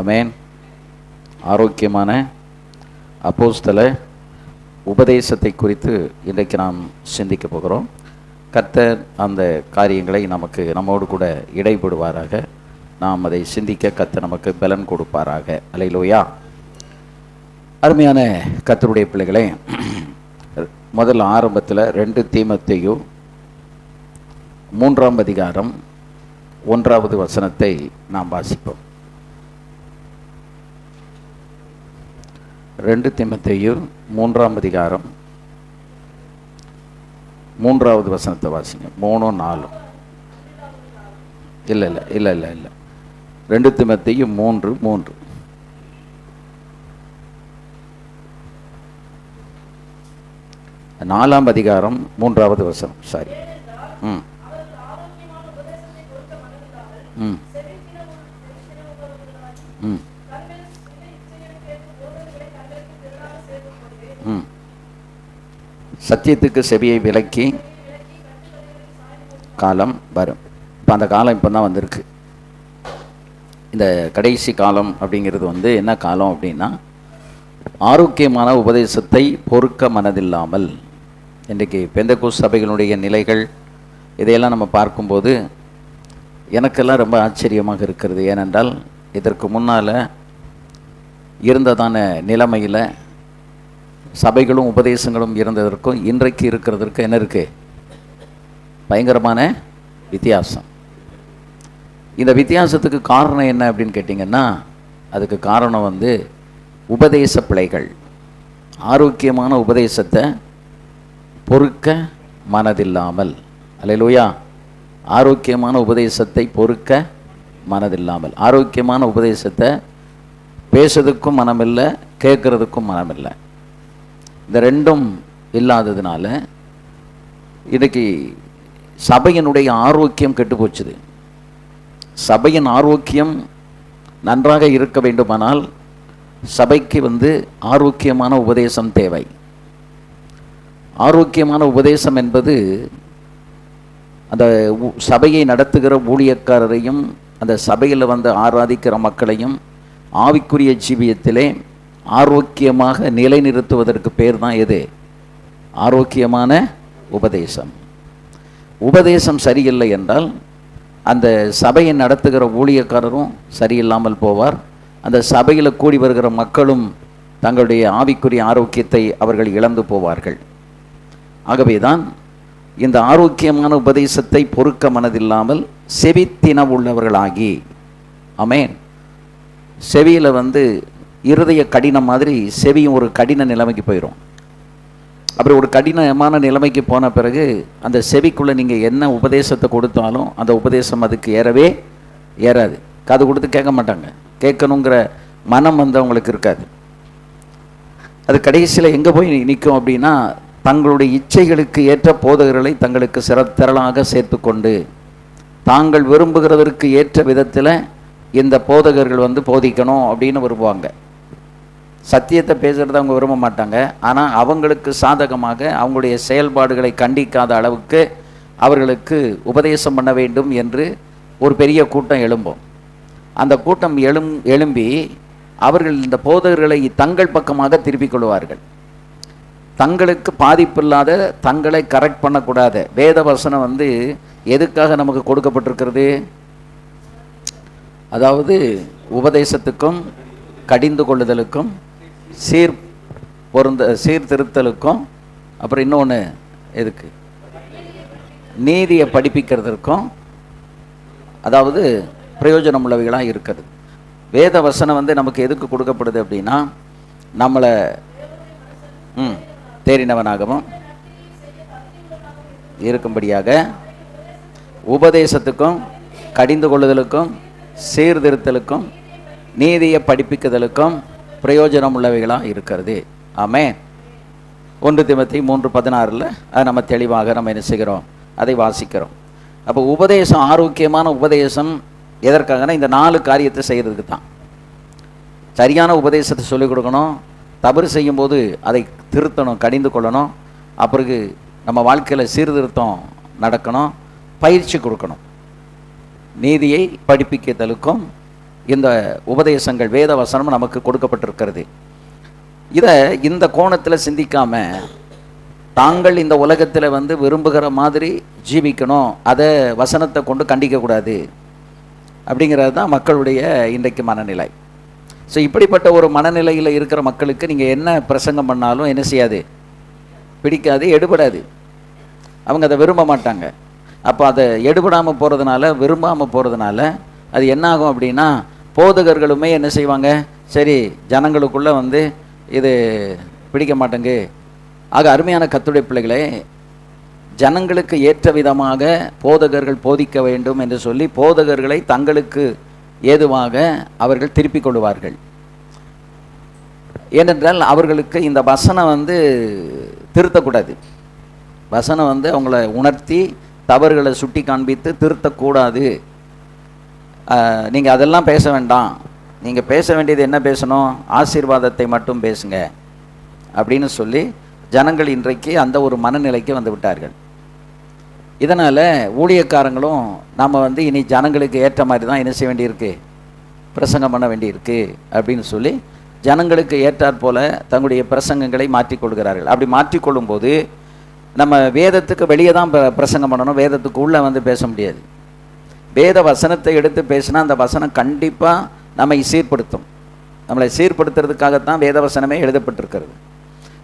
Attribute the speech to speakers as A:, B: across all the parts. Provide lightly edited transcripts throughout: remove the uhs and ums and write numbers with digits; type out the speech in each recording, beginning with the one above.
A: ஆமென். ஆரோக்கியமான அப்போஸ்தல உபதேசத்தை குறித்து இன்றைக்கு நாம் சிந்திக்க போகிறோம். கர்த்தர் அந்த காரியங்களை நம்மோடு கூட இடைபடுவாராக. நாம் அதை சிந்திக்க கர்த்தர் நமக்கு பலன் கொடுப்பாராக. அல்லேலூயா. அருமையான கர்த்தருடைய பிள்ளைகளே, முதல் ஆரம்பத்தில் 2 தீமோத்தேயு 3ஆம் அதிகாரம் 1வது வசனத்தை நாம் வாசிப்போம். 2 தீமோத்தேயு 3ஆம் அதிகாரம் 3வது வசனத்தை வாசிங்க. 3, 4 இல்லை 2 தீமோத்தேயு 3 4ஆம் அதிகாரம் 3வது வசனம். சாரி. சத்தியத்துக்கு செவியை விலக்கி காலம் வரும். இப்போ அந்த காலம் இப்போ தான் வந்திருக்கு. இந்த கடைசி காலம் அப்படிங்கிறது என்ன காலம் அப்படின்னா, ஆரோக்கியமான உபதேசத்தை பொறுக்க மனதில்லாமல். இன்றைக்கு பெந்தெகோஸ்து சபைகளுடைய நிலைகள் இதையெல்லாம் நம்ம பார்க்கும்போது எனக்கெல்லாம் ரொம்ப ஆச்சரியமாக இருக்கிறது. ஏனென்றால் இதற்கு முன்னால் இருந்ததான நிலைமையில் சபைகளும் உபதேசங்களும் இருந்ததற்கும் இன்றைக்கு இருக்கிறதற்கு என்ன இருக்குது? பயங்கரமான வித்தியாசம். இந்த வித்தியாசத்துக்கு காரணம் என்ன அப்படின்னு கேட்டிங்கன்னா, அதுக்கு காரணம் உபதேச பிழைகள். ஆரோக்கியமான உபதேசத்தை பொறுக்க மனதில்லாமல். அல்லேலூயா. ஆரோக்கியமான உபதேசத்தை பொறுக்க மனதில்லாமல். ஆரோக்கியமான உபதேசத்தை பேசுறதுக்கும் மனமில்லை, கேட்குறதுக்கும் மனமில்லை. இந்த ரெண்டும் இல்லாததுனால இன்றைக்கி சபையினுடைய ஆரோக்கியம் கெட்டு போச்சுது. சபையின் ஆரோக்கியம் நன்றாக இருக்க வேண்டுமானால் சபைக்கு ஆரோக்கியமான உபதேசம் தேவை. ஆரோக்கியமான உபதேசம் என்பது அந்த சபையை நடத்துகிற ஊழியக்காரரையும் அந்த சபையில் ஆராதிக்கிற மக்களையும் ஆவிக்குரிய ஜீவியத்திலே ஆரோக்கியமாக நிலைநிறுத்துவதற்கு பேர் தான் எது? ஆரோக்கியமான உபதேசம். உபதேசம் சரியில்லை என்றால் அந்த சபையை நடத்துகிற ஊழியக்காரரும் சரியில்லாமல் போவார். அந்த சபையில் கூடி வருகிற மக்களும் தங்களுடைய ஆவிக்குரிய ஆரோக்கியத்தை அவர்கள் இழந்து போவார்கள். ஆகவே தான் இந்த ஆரோக்கியமான உபதேசத்தை பொறுக்க மனதில்லாமல் செவித்தின உள்ளவர்களாகி. ஆமென். செவியில் இருதய கடினம் மாதிரி செவியும் ஒரு கடின நிலைமைக்கு போயிடும். அப்படி ஒரு கடினமான நிலைமைக்கு போன பிறகு அந்த செவிக்குள்ளே நீங்கள் என்ன உபதேசத்தை கொடுத்தாலும் அந்த உபதேசம் அதுக்கு ஏறாது. காது கொடுத்து கேட்க மாட்டாங்க. கேட்கணுங்கிற மனம் அவங்களுக்கு இருக்காது. அது கடைசியில் எங்கே போய் நிற்கும் அப்படின்னா, தங்களுடைய இச்சைகளுக்கு ஏற்ற போதகர்களை தங்களுக்கு திரளாக சேர்த்து கொண்டு தாங்கள் விரும்புகிறதற்கு ஏற்ற விதத்தில் இந்த போதகர்கள் போதிக்கணும் அப்படின்னு விரும்புவாங்க. சத்தியத்தை பேசுகிறத அவங்க விரும்ப மாட்டாங்க. ஆனால் அவங்களுக்கு சாதகமாக அவங்களுடைய செயல்பாடுகளை கண்டிக்காத அளவுக்கு அவர்களுக்கு உபதேசம் பண்ண வேண்டும் என்று ஒரு பெரிய கூட்டம் எழும்பும். அந்த கூட்டம் எழும்பி அவர்கள் இந்த போதகர்களை தங்கள் பக்கமாக திருப்பிக் கொள்வார்கள். தங்களுக்கு பாதிப்பில்லாத, தங்களை கரெக்ட் பண்ணக்கூடாத வேத வசனம் எதுக்காக நமக்கு கொடுக்கப்பட்டிருக்கிறது? அதாவது உபதேசத்துக்கும் கடிந்து கொள்ளுதலுக்கும் சீர்திருத்தலுக்கும் அப்புறம் இன்னொன்று எதுக்கு? நீதியை படிப்பிக்கிறதுக்கும், அதாவது பிரயோஜனம் உள்ளவைகளாக இருக்கிறது. வேத வசனம் நமக்கு எதுக்கு கொடுக்கப்படுது அப்படின்னா, நம்மளை தேறினவனாகவும் இருக்கும்படியாக உபதேசத்துக்கும் கடிந்து கொள்ளுதலுக்கும் சீர்திருத்தலுக்கும் நீதியை படிப்பிக்குதலுக்கும் பிரயோஜனம் உள்ளவைகளாக இருக்கிறது. ஆமென். 1 தீமோத்தேயு 3:16 அதை நம்ம தெளிவாக என்ன செய்கிறோம்? அதை வாசிக்கிறோம். அப்போ உபதேசம், ஆரோக்கியமான உபதேசம் எதற்காகனா இந்த 4 காரியத்தை செய்கிறதுக்கு தான். சரியான உபதேசத்தை சொல்லிக் கொடுக்கணும், தவறு செய்யும்போது அதை திருத்தணும், கடிந்து கொள்ளணும், அப்புறம் நம்ம வாழ்க்கையில் சீர்திருத்தம் நடக்கணும், பயிற்சி கொடுக்கணும். நீதியை படிப்பிக்குதலுக்கும் இந்த உபதேசங்கள் வேத வசனம் நமக்கு கொடுக்கப்பட்டிருக்கிறது. இதை இந்த கோணத்தில் சிந்திக்காம தாங்கள் இந்த உலகத்தில் வந்து விரும்புகிற மாதிரி ஜீவிக்கணும், அதை வசனத்தை கொண்டு கண்டிக்கக்கூடாது அப்படிங்கிறது தான் மக்களுடைய இன்றைக்கு மனநிலை. ஸோ இப்படிப்பட்ட ஒரு மனநிலையில் இருக்கிற மக்களுக்கு நீங்கள் என்ன பிரசங்கம் பண்ணாலும் என்ன செய்யாது, பிடிக்காது, எடுபடாது. அவங்க அதை விரும்ப மாட்டாங்க. அப்போ அதை எடுபடாமல் போகிறதுனால, விரும்பாமல் போகிறதுனால அது என்ன ஆகும் அப்படின்னா, போதகர்களுமே என்ன செய்வாங்க, சரி ஜனங்களுக்குள்ளே வந்து இது பிடிக்க மாட்டேங்கு. ஆக அருமையான கர்த்தருடைய பிள்ளைகளே, ஜனங்களுக்கு ஏற்ற விதமாக போதகர்கள் போதிக்க வேண்டும் என்று சொல்லி போதகர்களை தங்களுக்கு ஏதுவாக அவர்கள் திருப்பிக் கொள்வார்கள். ஏனென்றால் அவர்களுக்கு இந்த வசனம் வந்து திருத்தக்கூடாது. வசனம் வந்து அவங்கள உணர்த்தி தவறுகளை சுட்டி காண்பித்து திருத்தக்கூடாது. நீங்கள் அதெல்லாம் பேச வேண்டாம், நீங்கள் பேச வேண்டியது என்ன பேசணும், ஆசீர்வாதத்தை மட்டும் பேசுங்க அப்படின்னு சொல்லி ஜனங்கள் இன்றைக்கு அந்த ஒரு மனநிலைக்கு வந்து விட்டார்கள். இதனால் ஊழியக்காரங்களும் நாம் வந்து இனி ஜனங்களுக்கு ஏற்ற மாதிரி தான் என்ன செய்ய வேண்டியிருக்கு, பிரசங்கம் பண்ண வேண்டியிருக்கு அப்படின்னு சொல்லி ஜனங்களுக்கு ஏற்றாற் போல தங்களுடைய பிரசங்கங்களை மாற்றிக்கொள்கிறார்கள். அப்படி மாற்றிக்கொள்ளும்போது நம்ம வேதத்துக்கு வெளியே தான் பிரசங்கம் பண்ணணும், வேதத்துக்கு உள்ளே வந்து பேச முடியாது. வேத வசனத்தை எடுத்து பேசினா அந்த வசனம் கண்டிப்பாக நம்மை சீர்படுத்தும். நம்மளை சீர்படுத்துறதுக்காகத்தான் வேத வசனமே எழுதப்பட்டிருக்கிறது.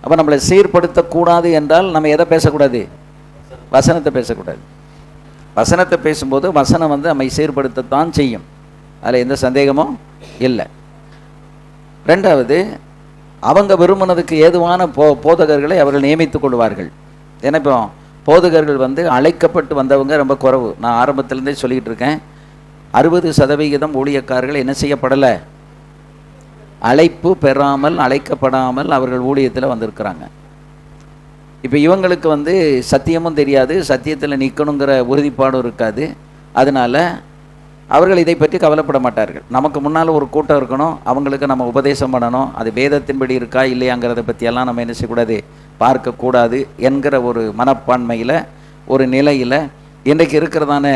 A: அப்போ நம்மளை சீர்படுத்தக்கூடாது என்றால் நம்ம எதை பேசக்கூடாது, வசனத்தை பேசக்கூடாது. வசனத்தை பேசும்போது வசனம் வந்து நம்மை சீர்படுத்தத்தான் செய்யும், அதில் எந்த சந்தேகமும் இல்லை. ரெண்டாவது, அவங்க விரும்பினதுக்கு ஏதுவான போதகர்களை அவர்கள் நியமித்துக் கொள்வார்கள். ஏன்னா இப்போ போதகர்கள் வந்து அழைக்கப்பட்டு வந்தவங்க ரொம்ப குறைவு. நான் ஆரம்பத்திலேருந்தே சொல்லிக்கிட்டு இருக்கேன், 60% ஊழியக்காரர்கள் என்ன செய்யப்படலை, அழைப்பு பெறாமல் அழைக்கப்படாமல் அவர்கள் ஊழியத்தில் வந்திருக்கிறாங்க. இப்போ இவங்களுக்கு வந்து சத்தியமும் தெரியாது, சத்தியத்தில் நிற்கணுங்கிற உறுதிப்பாடும் இருக்காது. அதனால் அவர்கள் இதை பற்றி கவலைப்பட மாட்டார்கள். நமக்கு முன்னால் ஒரு கூட்டம் இருக்கணும், அவங்களுக்கு நம்ம உபதேசம் பண்ணணும், அது வேதத்தின்படி இருக்கா இல்லையாங்கிறத பற்றியெல்லாம் நம்ம என்ன செய்யக்கூடாது, பார்க்கக்கூடாது என்கிற ஒரு மனப்பான்மையில் ஒரு நிலையில் இன்றைக்கு இருக்கிறதான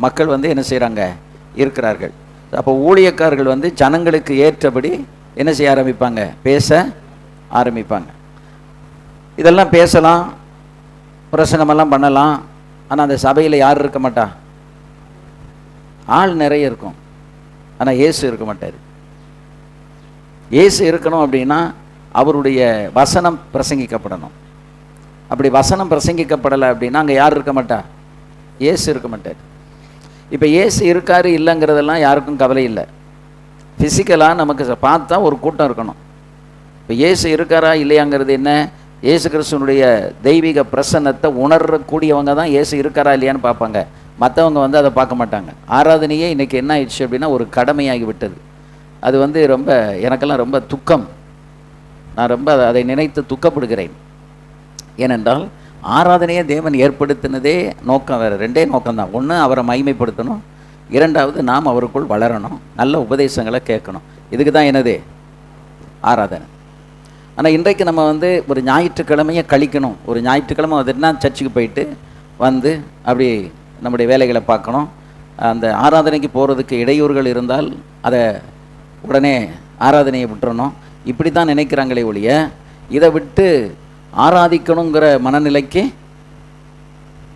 A: மக்கள் வந்து என்ன செய்கிறாங்க, இருக்கிறார்கள். அப்போ ஊழியக்காரர்கள் வந்து ஜனங்களுக்கு ஏற்றபடி என்ன செய்ய ஆரம்பிப்பாங்க, பேச ஆரம்பிப்பாங்க. இதெல்லாம் பேசலாம், பிரசங்கமெல்லாம் பண்ணலாம். ஆனால் அந்த சபையில் யார் இருக்க மாட்டா, ஆள் நிறைய இருக்கும், ஆனால் இயேசு இருக்க மாட்டார். இயேசு இருக்கணும் அப்படின்னா அவருடைய வசனம் பிரசங்கிக்கப்படணும். அப்படி வசனம் பிரசங்கிக்கப்படலை அப்படின்னா அங்கே யார் இருக்க மாட்டா, இயேசு இருக்க மாட்டார். இப்போ இயேசு இருக்காரு இல்லைங்கிறதெல்லாம் யாருக்கும் கவலை இல்லை. ஃபிசிக்கலாக நமக்கு பார்த்தா ஒரு கூட்டம் இருக்கணும். இப்போ இயேசு இருக்காரா இல்லையாங்கிறது என்ன, இயேசு கிறிஸ்துவனுடைய தெய்வீக பிரசன்னத்தை உணரக்கூடியவங்க தான் இயேசு இருக்காரா இல்லையான்னு பார்ப்பாங்க. மற்றவங்க வந்து அதை பார்க்க மாட்டாங்க. ஆராதனையே இன்றைக்கி என்ன ஆயிடுச்சு அப்படின்னா ஒரு கடமையாகி விட்டது. அது வந்து ரொம்ப எனக்கெல்லாம் ரொம்ப துக்கம். நான் ரொம்ப அதை நினைத்து துக்கப்படுகிறேன். ஏனென்றால் ஆராதனையை தேவன் ஏற்படுத்தினதே நோக்கம் வேறு, ரெண்டே நோக்கம்தான். ஒன்று அவரை மகிமைப்படுத்தணும், இரண்டாவது நாம் அவருக்குள் வளரணும், நல்ல உபதேசங்களை கேட்கணும். இதுக்கு தான் என்னது ஆராதனை. ஆனால் இன்றைக்கு நம்ம வந்து ஒரு ஞாயிற்றுக்கிழமையை கழிக்கணும். ஒரு ஞாயிற்றுக்கிழமை வந்துட்டுனா சர்ச்சுக்கு போயிட்டு வந்து அப்படி நம்முடைய வேலைகளை பார்க்கணும். அந்த ஆராதனைக்கு போகிறதுக்கு இடையூறுகள் இருந்தால் அதை உடனே ஆராதனையை விட்டுறணும். இப்படி தான் நினைக்கிறாங்களே ஒழிய இதை விட்டு ஆராதிக்கணுங்கிற மனநிலைக்கு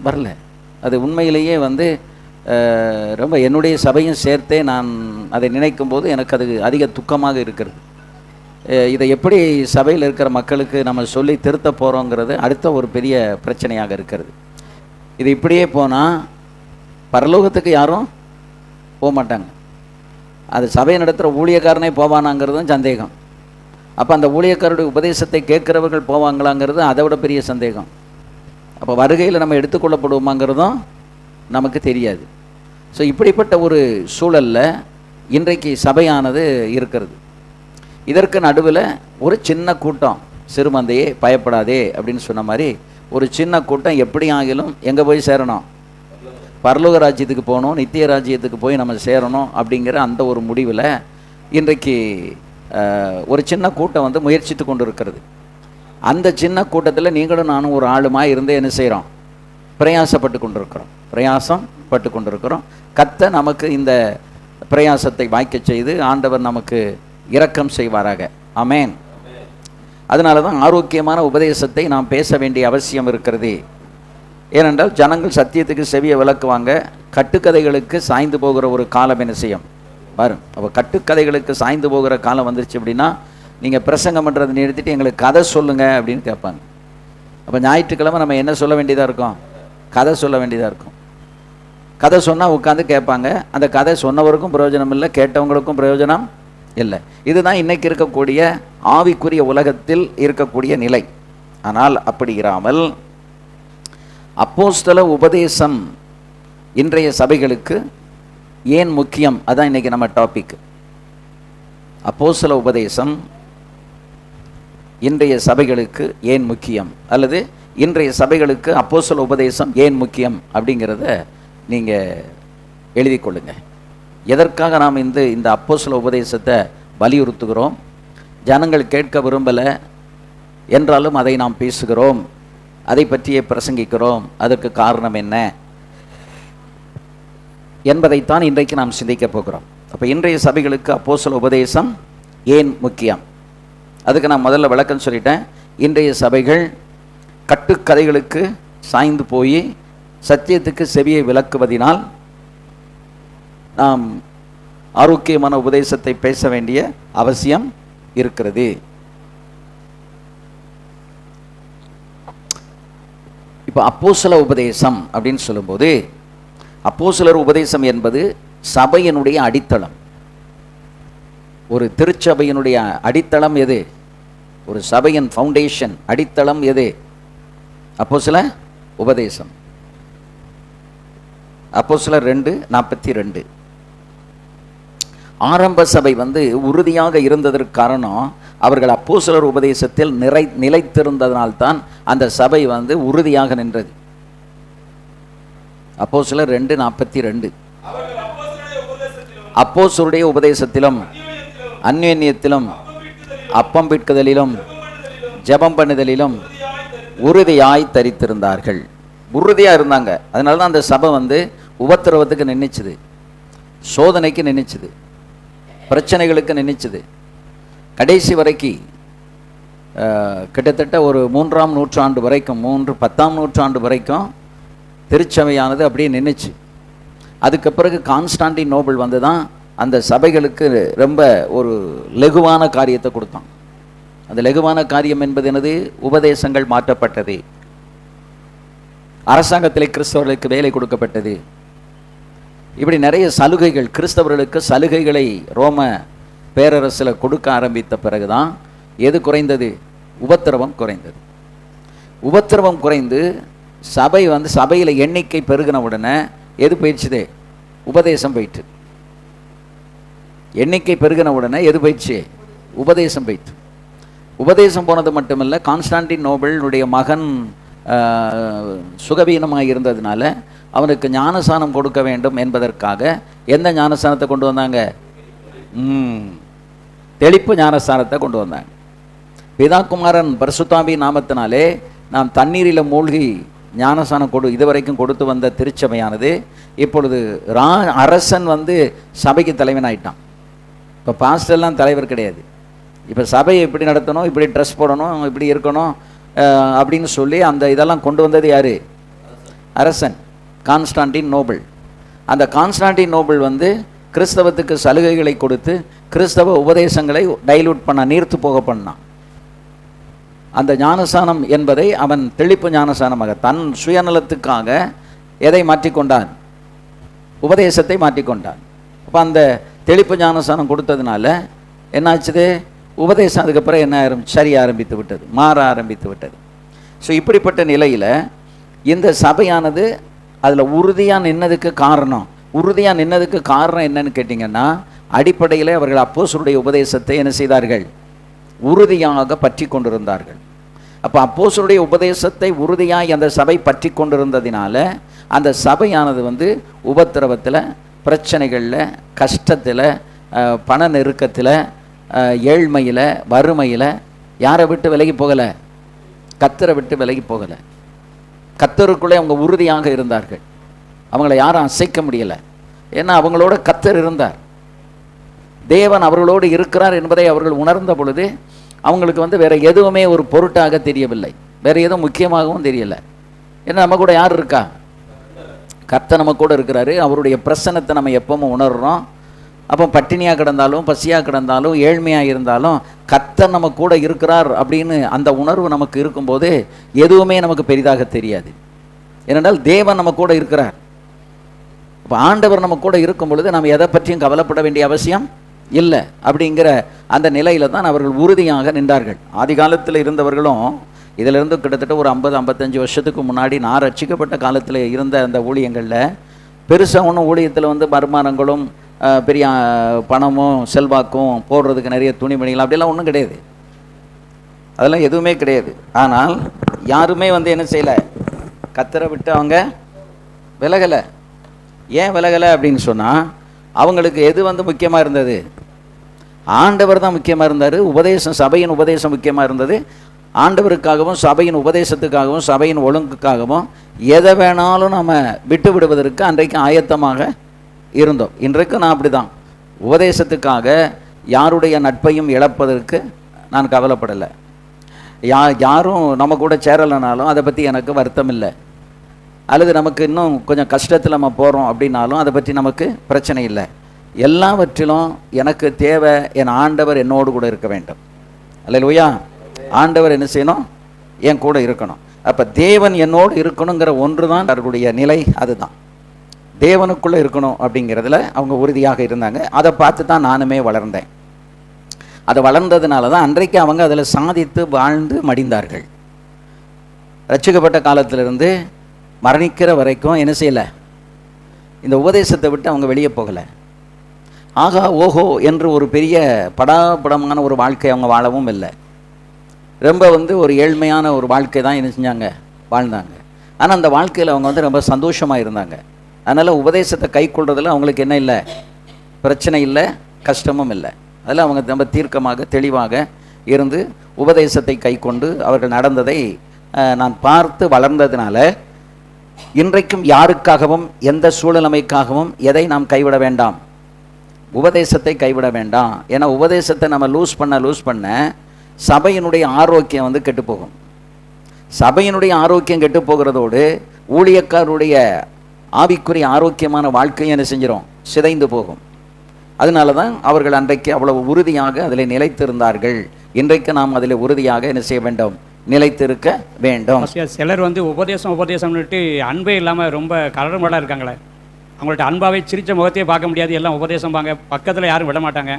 A: வரல. அது உண்மையிலேயே வந்து ரொம்ப என்னுடைய சபையும் சேர்த்தே நான் அதை நினைக்கும் போது எனக்கு அது அதிக துக்கமாக இருக்கிறது. இதை எப்படி சபையில் இருக்கிற மக்களுக்கு நம்ம சொல்லி திருத்த போகிறோங்கிறது அடுத்த ஒரு பெரிய பிரச்சனையாக இருக்கிறது. இது இப்படியே போனால் பரலோகத்துக்கு யாரும் போக மாட்டாங்க. அது சபையை நடத்துகிற ஊழியக்காரனே போவானாங்கிறதும் சந்தேகம். அப்போ அந்த ஊழியக்காரருடைய உபதேசத்தை கேட்குறவர்கள் போவாங்களாங்கிறது அதை விட பெரிய சந்தேகம். அப்போ வருகையில் நம்ம எடுத்துக்கொள்ளப்படுவோமாங்கிறதும் நமக்கு தெரியாது. ஸோ இப்படிப்பட்ட ஒரு சூழலில் இன்றைக்கு சபையானது இருக்கிறது. இதற்கு நடுவில் ஒரு சின்ன கூட்டம், சிறுமந்தையே பயப்படாதே அப்படின்னு சொன்ன மாதிரி ஒரு சின்ன கூட்டம் எப்படி ஆகிலும் எங்கே போய் சேரணும், பரலோக ராஜ்யத்துக்கு போகணும், நித்திய ராஜ்யத்துக்கு போய் நம்ம சேரணும் அப்படிங்கிற அந்த ஒரு முடிவில் இன்றைக்கு ஒரு சின்ன கூட்டம் வந்து முயற்சித்து கொண்டு இருக்கிறது. அந்த சின்ன கூட்டத்தில் நீங்களும் நானும் ஒரு ஆளுமாக இருந்து என்ன செய்கிறோம், பிரயாசப்பட்டு கொண்டிருக்கிறோம். கர்த்தர் நமக்கு இந்த பிரயாசத்தை வாய்க்கச் செய்து ஆண்டவர் நமக்கு இரக்கம் செய்வாராக. ஆமென். அதனால தான் ஆரோக்கியமான உபதேசத்தை நாம் பேச வேண்டிய அவசியம் இருக்கிறது. ஏனென்றால் ஜனங்கள் சத்தியத்துக்கு செவியை விளக்குவாங்க, கட்டுக்கதைகளுக்கு சாய்ந்து போகிற ஒரு காலம் என்ன செய்யும் பாருங்க. அப்போ கட்டுக்கதைகளுக்கு சாய்ந்து போகிற காலம் வந்துருச்சு அப்படின்னா நீங்கள் பிரசங்கம் பண்ணுறதை நிறுத்திட்டு எங்களுக்கு கதை சொல்லுங்கள் அப்படின்னு கேட்பாங்க. அப்போ ஞாயிற்றுக்கிழமை நம்ம என்ன சொல்ல வேண்டியதாக இருக்கும்? கதை சொல்ல வேண்டியதாக இருக்கும். கதை சொன்னால் உட்காந்து கேட்பாங்க. அந்த கதை சொன்னவருக்கும் பிரயோஜனம் இல்லை, கேட்டவங்களுக்கும் பிரயோஜனம் இல்லை. இதுதான் இன்றைக்கி இருக்கக்கூடிய ஆவிக்குரிய உலகத்தில் இருக்கக்கூடிய நிலை. ஆனால் அப்படி இராமல் அப்போஸ்தல உபதேசம் இன்றைய சபைகளுக்கு ஏன் முக்கியம்? அதான் இன்றைக்கி நம்ம டாபிக். அப்போஸ்தல உபதேசம் இன்றைய சபைகளுக்கு ஏன் முக்கியம், அல்லது இன்றைய சபைகளுக்கு அப்போஸ்தல உபதேசம் ஏன் முக்கியம் அப்படிங்கிறத நீங்கள் எழுதி கொள்ளுங்க. எதற்காக நாம் இந்த அப்போஸ்தல உபதேசத்தை வலியுறுத்துகிறோம்? ஜனங்கள் கேட்க விரும்பலை என்றாலும் அதை நாம் பேசுகிறோம், அதை பற்றியே பிரசங்கிக்கிறோம். அதற்கு காரணம் என்ன என்பதைத்தான் இன்றைக்கு நாம் சிந்திக்க போகிறோம். அப்போ இன்றைய சபைகளுக்கு அப்போஸ்தல உபதேசம் ஏன் முக்கியம்? அதுக்கு நான் முதல்ல விளக்கம் சொல்லிட்டேன். இன்றைய சபைகள் கட்டுக்கதைகளுக்கு சாய்ந்து போய் சத்தியத்துக்கு செவியை விளக்குவதினால் நாம் ஆரோக்கியமான உபதேசத்தை பேச வேண்டிய அவசியம் இருக்கிறது. இப்போ அப்போஸ்தல உபதேசம் அப்படின்னு சொல்லும்போது, அப்போஸ்தலர் உபதேசம் என்பது சபையினுடைய அடித்தளம். ஒரு திருச்சபையினுடைய அடித்தளம் எது? ஒரு சபையின் ஃபவுண்டேஷன் அடித்தளம் எது? அப்போஸ்தல உபதேசம். அப்போஸ்தலர் 2:42. ஆரம்ப சபை உறுதியாக இருந்ததற்கு காரணம் அவர்கள் அப்போஸ்தலர் உபதேசத்தில் நிலைத்திருந்ததனால்தான் அந்த சபை உறுதியாக நின்றது. அப்போஸ்தலர் 2:42. அப்போஸ்தலருடைய உபதேசத்திலும் அந்யோன்யத்திலும் அப்பம் பிட்குதலிலும் ஜெபம் பண்ணுதலிலும் உறுதியாய் தரித்திருந்தார்கள். உறுதியாக இருந்தாங்க. அதனால தான் அந்த சபை உபத்திரவத்துக்கு நின்றுச்சுது, சோதனைக்கு நின்றுச்சுது, பிரச்சனைகளுக்கு நின்றுச்சுது. கடைசி வரைக்கும் கிட்டத்தட்ட ஒரு 3ஆம் நூற்றாண்டு வரைக்கும், 10ஆம் நூற்றாண்டு வரைக்கும் திருச்சபையானது அப்படியே நின்றுச்சு. அதுக்கு பிறகு கான்ஸ்டாண்டின் நோபல் தான் அந்த சபைகளுக்கு ரொம்ப ஒரு லெகுவான காரியத்தை கொடுத்தான். அந்த லெகுவான காரியம் என்பது என்னது? உபதேசங்கள் மாற்றப்பட்டது, அரசாங்கத்திலே கிறிஸ்தவர்களுக்கு வேலை கொடுக்கப்பட்டது. இப்படி நிறைய சலுகைகள், கிறிஸ்தவர்களுக்கு சலுகைகளை ரோம பேரரசில் கொடுக்க ஆரம்பித்த பிறகுதான் எது குறைந்தது? உபத்திரவம் குறைந்தது. உபத்திரவம் குறைந்து சபை சபையில் எண்ணிக்கை பெருகின உடனே எது போயிடுச்சுதே? உபதேசம் போயிட்டு. எண்ணிக்கை பெருகின உடனே எது போயிடுச்சு? உபதேசம் போயிட்டு. உபதேசம் போனது மட்டுமல்ல, கான்ஸ்டாண்டின் நோபலுடைய மகன் சுகவீனமாக இருந்ததுனால அவனுக்கு ஞானசானம் கொடுக்க வேண்டும் என்பதற்காக எந்த ஞானசானத்தை கொண்டு வந்தாங்க? தெளிப்பு ஞானசானத்தை கொண்டு வந்தாங்க. பிதாகுமாரன் பரிசுத்தாவி நாமத்தினாலே நாம் தண்ணீரில் மூழ்கி ஞானசானம் இதுவரைக்கும் கொடுத்து வந்த திருச்சபையானது இப்பொழுது அரசன் சபைக்கு தலைவன் ஆயிட்டான். இப்போ பாஸ்டர்லாம் தலைவர் கிடையாது. இப்போ சபையை இப்படி நடத்தணும், இப்படி ட்ரெஸ் போடணும், இப்படி இருக்கணும் அப்படின்னு சொல்லி அந்த இதெல்லாம் கொண்டு வந்தது யார்? அரசன், கான்ஸ்டாண்டின் நோபல். அந்த கான்ஸ்டாண்டின் நோபல் கிறிஸ்தவத்துக்கு சலுகைகளை கொடுத்து கிறிஸ்தவ உபதேசங்களை டைலூட் பண்ண, நீர்த்து போக பண்ணான். அந்த ஞானசானம் என்பதை அவன் தெளிப்பு ஞானசானமாக தன் சுயநலத்துக்காக எதை மாற்றிக்கொண்டான்? உபதேசத்தை மாற்றிக்கொண்டான். அப்போ அந்த தெளிப்பு ஞானசானம் கொடுத்ததுனால என்னாச்சுது? உபதேசம் அதுக்கப்புறம் என்ன சரிய ஆரம்பித்து விட்டது, மாற ஆரம்பித்து விட்டது. ஸோ இப்படிப்பட்ட நிலையில் இந்த சபையானது அதில் உறுதியாக நின்னதுக்கு காரணம், என்னன்னு கேட்டிங்கன்னா, அடிப்படையில் அவர்கள் அப்போஸ்தலருடைய உபதேசத்தை என்ன செய்தார்கள்? உறுதியாக பற்றி கொண்டிருந்தார்கள். அப்போ அப்போஸ்தலருடைய உபதேசத்தை உறுதியாக அந்த சபை பற்றி கொண்டிருந்ததினால அந்த சபையானது உபத்திரவத்தில், பிரச்சனைகளில், கஷ்டத்தில், பண நெருக்கத்தில், ஏழ்மையில், வறுமையில் யாரை விட்டு விலகி போகலை? கர்த்தரை விட்டு விலகி போகலை. கர்த்தருக்குள்ளே அவங்க உறுதியாக இருந்தார்கள். அவங்கள யாரும் அசைக்க முடியலை. ஏன்னா அவங்களோட கர்த்தர் இருந்தார். தேவன் அவர்களோடு இருக்கிறார் என்பதை அவர்கள் உணர்ந்த பொழுது அவங்களுக்கு வந்து வேற எதுவுமே ஒரு பொருட்டாக தெரியவில்லை, வேற எதுவும் முக்கியமாகவும் தெரியலை. ஏன்னா நம்ம கூட யார் இருக்கா? கர்த்தர் நம்ம கூட இருக்கிறாரு. அவருடைய பிரசன்னத்தை நம்ம எப்பவும் உணர்றோம். அப்போ பட்டினியாக கிடந்தாலும் பசியாக கிடந்தாலும் ஏழ்மையாக இருந்தாலும் கர்த்தர் நம்ம கூட இருக்கிறார் அப்படின்னு அந்த உணர்வு நமக்கு இருக்கும்போது எதுவுமே நமக்கு பெரிதாக தெரியாது. ஏனென்றால் தேவன் நம்ம கூட இருக்கிறார். இப்போ ஆண்டவர் நம்ம கூட இருக்கும் பொழுது நம்ம எதை பற்றியும் கவலைப்பட வேண்டிய அவசியம் இல்லை. அப்படிங்கிற அந்த நிலையில தான் அவர்கள் உறுதியாக நின்றார்கள். ஆதி காலத்தில் இருந்தவர்களும் இதிலிருந்து கிட்டத்தட்ட ஒரு 50-55 வருஷத்துக்கு முன்னாடி நான் ரட்சிக்கப்பட்ட காலத்தில் இருந்த அந்த ஊழியங்களில் பெருசாக ஒன்றும் ஊழியத்தில் வந்து வருமானங்களும் பெரிய பணமும் செல்வாக்கும் போடுறதுக்கு நிறைய துணிமணிகள் அப்படிலாம் ஒன்றும் கிடையாது, அதெல்லாம் எதுவுமே கிடையாது. ஆனால் யாருமே வந்து என்ன செய்யலை, கர்த்தரை விட்டு அவங்க விலகலை. ஏன் விலகலை அப்படின்னு சொன்னால் அவங்களுக்கு எது வந்து முக்கியமாக இருந்தது? ஆண்டவர் தான் முக்கியமாக இருந்தார். உபதேசம், சபையின் உபதேசம் முக்கியமாக இருந்தது. ஆண்டவருக்காகவும் சபையின் உபதேசத்துக்காகவும் சபையின் ஒழுங்குக்காகவும் எதை வேணாலும் நம்ம விட்டு விடுவதற்கு அன்றைக்கு ஆயத்தமாக இருந்தோம். இன்றைக்கு நான் அப்படி தான், உபதேசத்துக்காக யாருடைய நட்பையும் இழப்பதற்கு நான் கவலைப்படலை. யாரும் நம்ம கூட சேரலைனாலும் அதை பற்றி எனக்கு வருத்தம் இல்லை. அல்லது நமக்கு இன்னும் கொஞ்சம் கஷ்டத்தில் நம்ம போகிறோம் அப்படின்னாலும் அதை பற்றி நமக்கு பிரச்சனை இல்லை. எல்லாவற்றிலும் எனக்கு தேவை என் ஆண்டவர் என்னோடு கூட இருக்க வேண்டும். அல்லேலூயா. ஆண்டவர் என்ன செய்யணும்? என் கூட இருக்கணும். அப்போ தேவன் என்னோடு இருக்கணுங்கிற ஒன்று தான் அவர்களுடைய நிலை. அதுதான் தேவனுக்குள்ளே இருக்கணும் அப்படிங்கிறதுல அவங்க உறுதியாக இருந்தாங்க. அதை பார்த்து தான் நானுமே வளர்ந்தேன். அதை வளர்ந்ததுனால தான் அன்றைக்கு அவங்க அதில் சாதித்து வாழ்ந்து மடிந்தார்கள். ரட்சிக்கப்பட்ட காலத்திலிருந்து மரணிக்கிற வரைக்கும் என்ன செய்யலை, இந்த உபதேசத்தை விட்டு அவங்க வெளியே போகலை. ஆகா ஓஹோ என்று ஒரு பெரிய படாபடமான ஒரு வாழ்க்கை அவங்க வாழவும் இல்லை. ரொம்ப வந்து ஒரு ஏழ்மையான ஒரு வாழ்க்கை தான் என்ன செஞ்சாங்க, வாழ்ந்தாங்க. ஆனால் அந்த வாழ்க்கையில் அவங்க வந்து ரொம்ப சந்தோஷமாக இருந்தாங்க. அதனால் உபதேசத்தை கை கொள்றதில் அவங்களுக்கு என்ன இல்லை, பிரச்சனை இல்லை, கஷ்டமும் இல்லை. அதில் அவங்க ரொம்ப தீர்க்கமாக தெளிவாக இருந்து உபதேசத்தை கை கொண்டு அவர்கள் நடந்ததை நான் பார்த்து வளர்ந்ததுனால இன்றைக்கும் யாருக்காகவும் எந்த சூழ்நிலைமைக்காகவும் எதை நாம் கைவிட வேண்டாம், உபதேசத்தை கைவிட வேண்டாம். ஏன்னா உபதேசத்தை நம்ம லூஸ் பண்ண சபையினுடைய ஆரோக்கியம் வந்து கெட்டுப்போகும். சபையினுடைய ஆரோக்கியம் கெட்டு போகிறதோடு ஊழியக்காரருடைய ஆவிக்குரிய ஆரோக்கியமான வாழ்க்கையை என்ன செஞ்சிடும், சிதைந்து போகும். அதனால தான் அவர்கள் அன்றைக்கு அவ்வளவு உறுதியாக அதில் நிலைத்திருந்தார்கள். இன்றைக்கு நாம் அதில் உறுதியாக என்ன செய்ய வேண்டும், நிலைத்திருக்க வேண்டும்.
B: சிலர் வந்து உபதேசம்னுட்டு அன்பே இல்லாமல் ரொம்ப கலரமடாக இருக்காங்களே, அவங்கள்ட்ட அன்பாவே சிரித்த முகத்தையே பார்க்க முடியாது. எல்லாம் உபதேசம் பாங்க, பக்கத்தில் யாரும் விட மாட்டாங்க.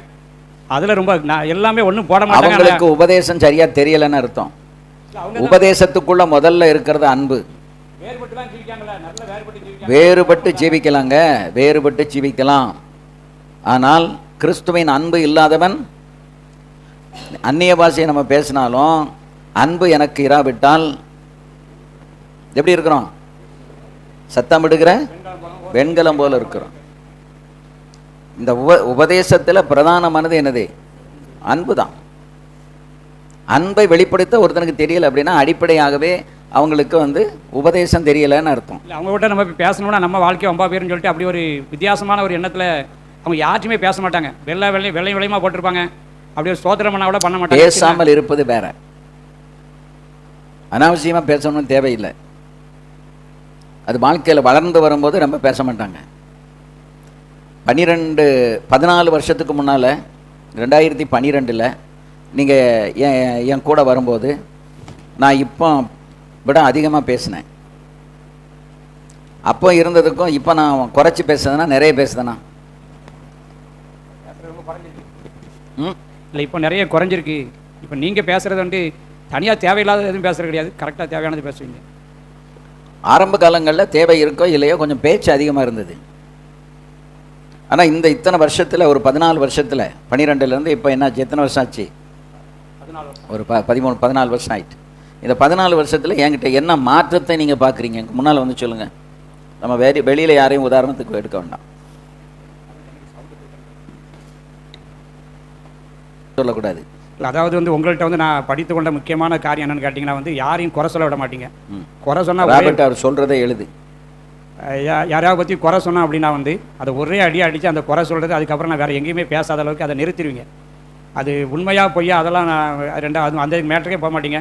B: அதில் ரொம்ப எல்லாமே ஒன்றும் போட மாட்டாங்க.
A: அவங்களுக்கு உபதேசம் சரியாக தெரியலைன்னு அர்த்தம். உபதேசத்துக்குள்ள முதல்ல இருக்கிறது அன்பு. வேறுபட்டு ஜீவிக்கலாங்க, வேறுபட்டு ஜீவிக்கலாம். ஆனால் கிறிஸ்துவின் அன்பு இல்லாதவன், அந்நிய பாஷையை நம்ம பேசினாலும் அன்பு எனக்கு இராவிட்டால் எப்படி இருக்கிறோம், சத்தம் விடுகிற வெண்கலம் போல இருக்கிறோம். இந்த உபதேசத்தில் பிரதானமானது என்னது, அன்பு தான். அன்பை வெளிப்படுத்த ஒருத்தனுக்கு தெரியல அப்படின்னா அடிப்படையாகவே அவங்களுக்கு வந்து உபதேசம் தெரியலைன்னு அர்த்தம்.
B: அவங்ககிட்ட நம்ம பேசணும்னா நம்ம வாழ்க்கை வம்பா பேருன்னு சொல்லிட்டு அப்படி ஒரு வித்தியாசமான ஒரு எண்ணத்தில் அவங்க யார்ட்டுமே பேச மாட்டாங்க. வெள்ளையமாக போட்டிருப்பாங்க. அப்படி ஒரு சோதனை பண்ணா கூட பண்ண மாட்டாங்க.
A: பேசாமல் இருப்பது வேற, அனாவசியமாக பேசணும்னு தேவையில்லை. அது வாழ்க்கையில் வளர்ந்து வரும்போது ரொம்ப பேச மாட்டாங்க. 14 வருஷத்துக்கு முன்னால் 2012 நீங்கள் என் கூட வரும்போது நான் இப்போ விட அதிகமாக பேசினேன். அப்போ இருந்ததுக்கும் இப்போ நான் குறைச்சி பேசுறதுனா நிறைய பேசுதேனா?
B: இல்லை, இப்போ நிறைய குறைஞ்சிருக்கு. இப்போ நீங்கள் பேசுகிறது வந்து தனியாக தேவையில்லாத எதுவும் பேசுகிறது கிடையாது, கரெக்டாக தேவையானது பேசுவீங்க.
A: ஆரம்ப காலங்களில் தேவை இருக்கோ இல்லையோ கொஞ்சம் பேச்சு அதிகமாக இருந்தது. ஆனால் இத்தனை வருஷத்தில் ஒரு 14 வருஷத்தில் 12லேருந்து இப்போ என்னாச்சு, எத்தனை வருஷம் ஆச்சு, ஒரு 14 வருஷம் ஆயிட்டு. இந்த 14 வருஷத்தில் என்கிட்ட என்ன மாற்றத்தை நீங்கள் பார்க்குறீங்க, முன்னால் வந்து சொல்லுங்கள். நம்ம வெளியில் யாரையும் உதாரணத்துக்கு எடுக்க வேண்டாம், சொல்லக்கூடாது.
B: அதாவது வந்து உங்கள்கிட்ட வந்து நான் படித்து கொண்ட முக்கியமான காரியம் என்னன்னு கேட்டிங்கன்னா வந்து யாரையும் குறை சொல்ல விட மாட்டீங்க. குறை சொன்னால்
A: அவர் சொல்கிறதே எழுது.
B: யாரையாவது பற்றி குறை சொன்னோம் அப்படின்னா வந்து அதை ஒரே அடித்து அந்த குறை சொல்கிறது, அதுக்கப்புறம் நான் வேறு எங்கேயுமே பேசாத அளவுக்கு அதை நிறுத்திடுவீங்க. அது உண்மையாக பொய்யா அதெல்லாம் நான் ரெண்டாவது அந்த மேட்டருக்கே போக மாட்டீங்க.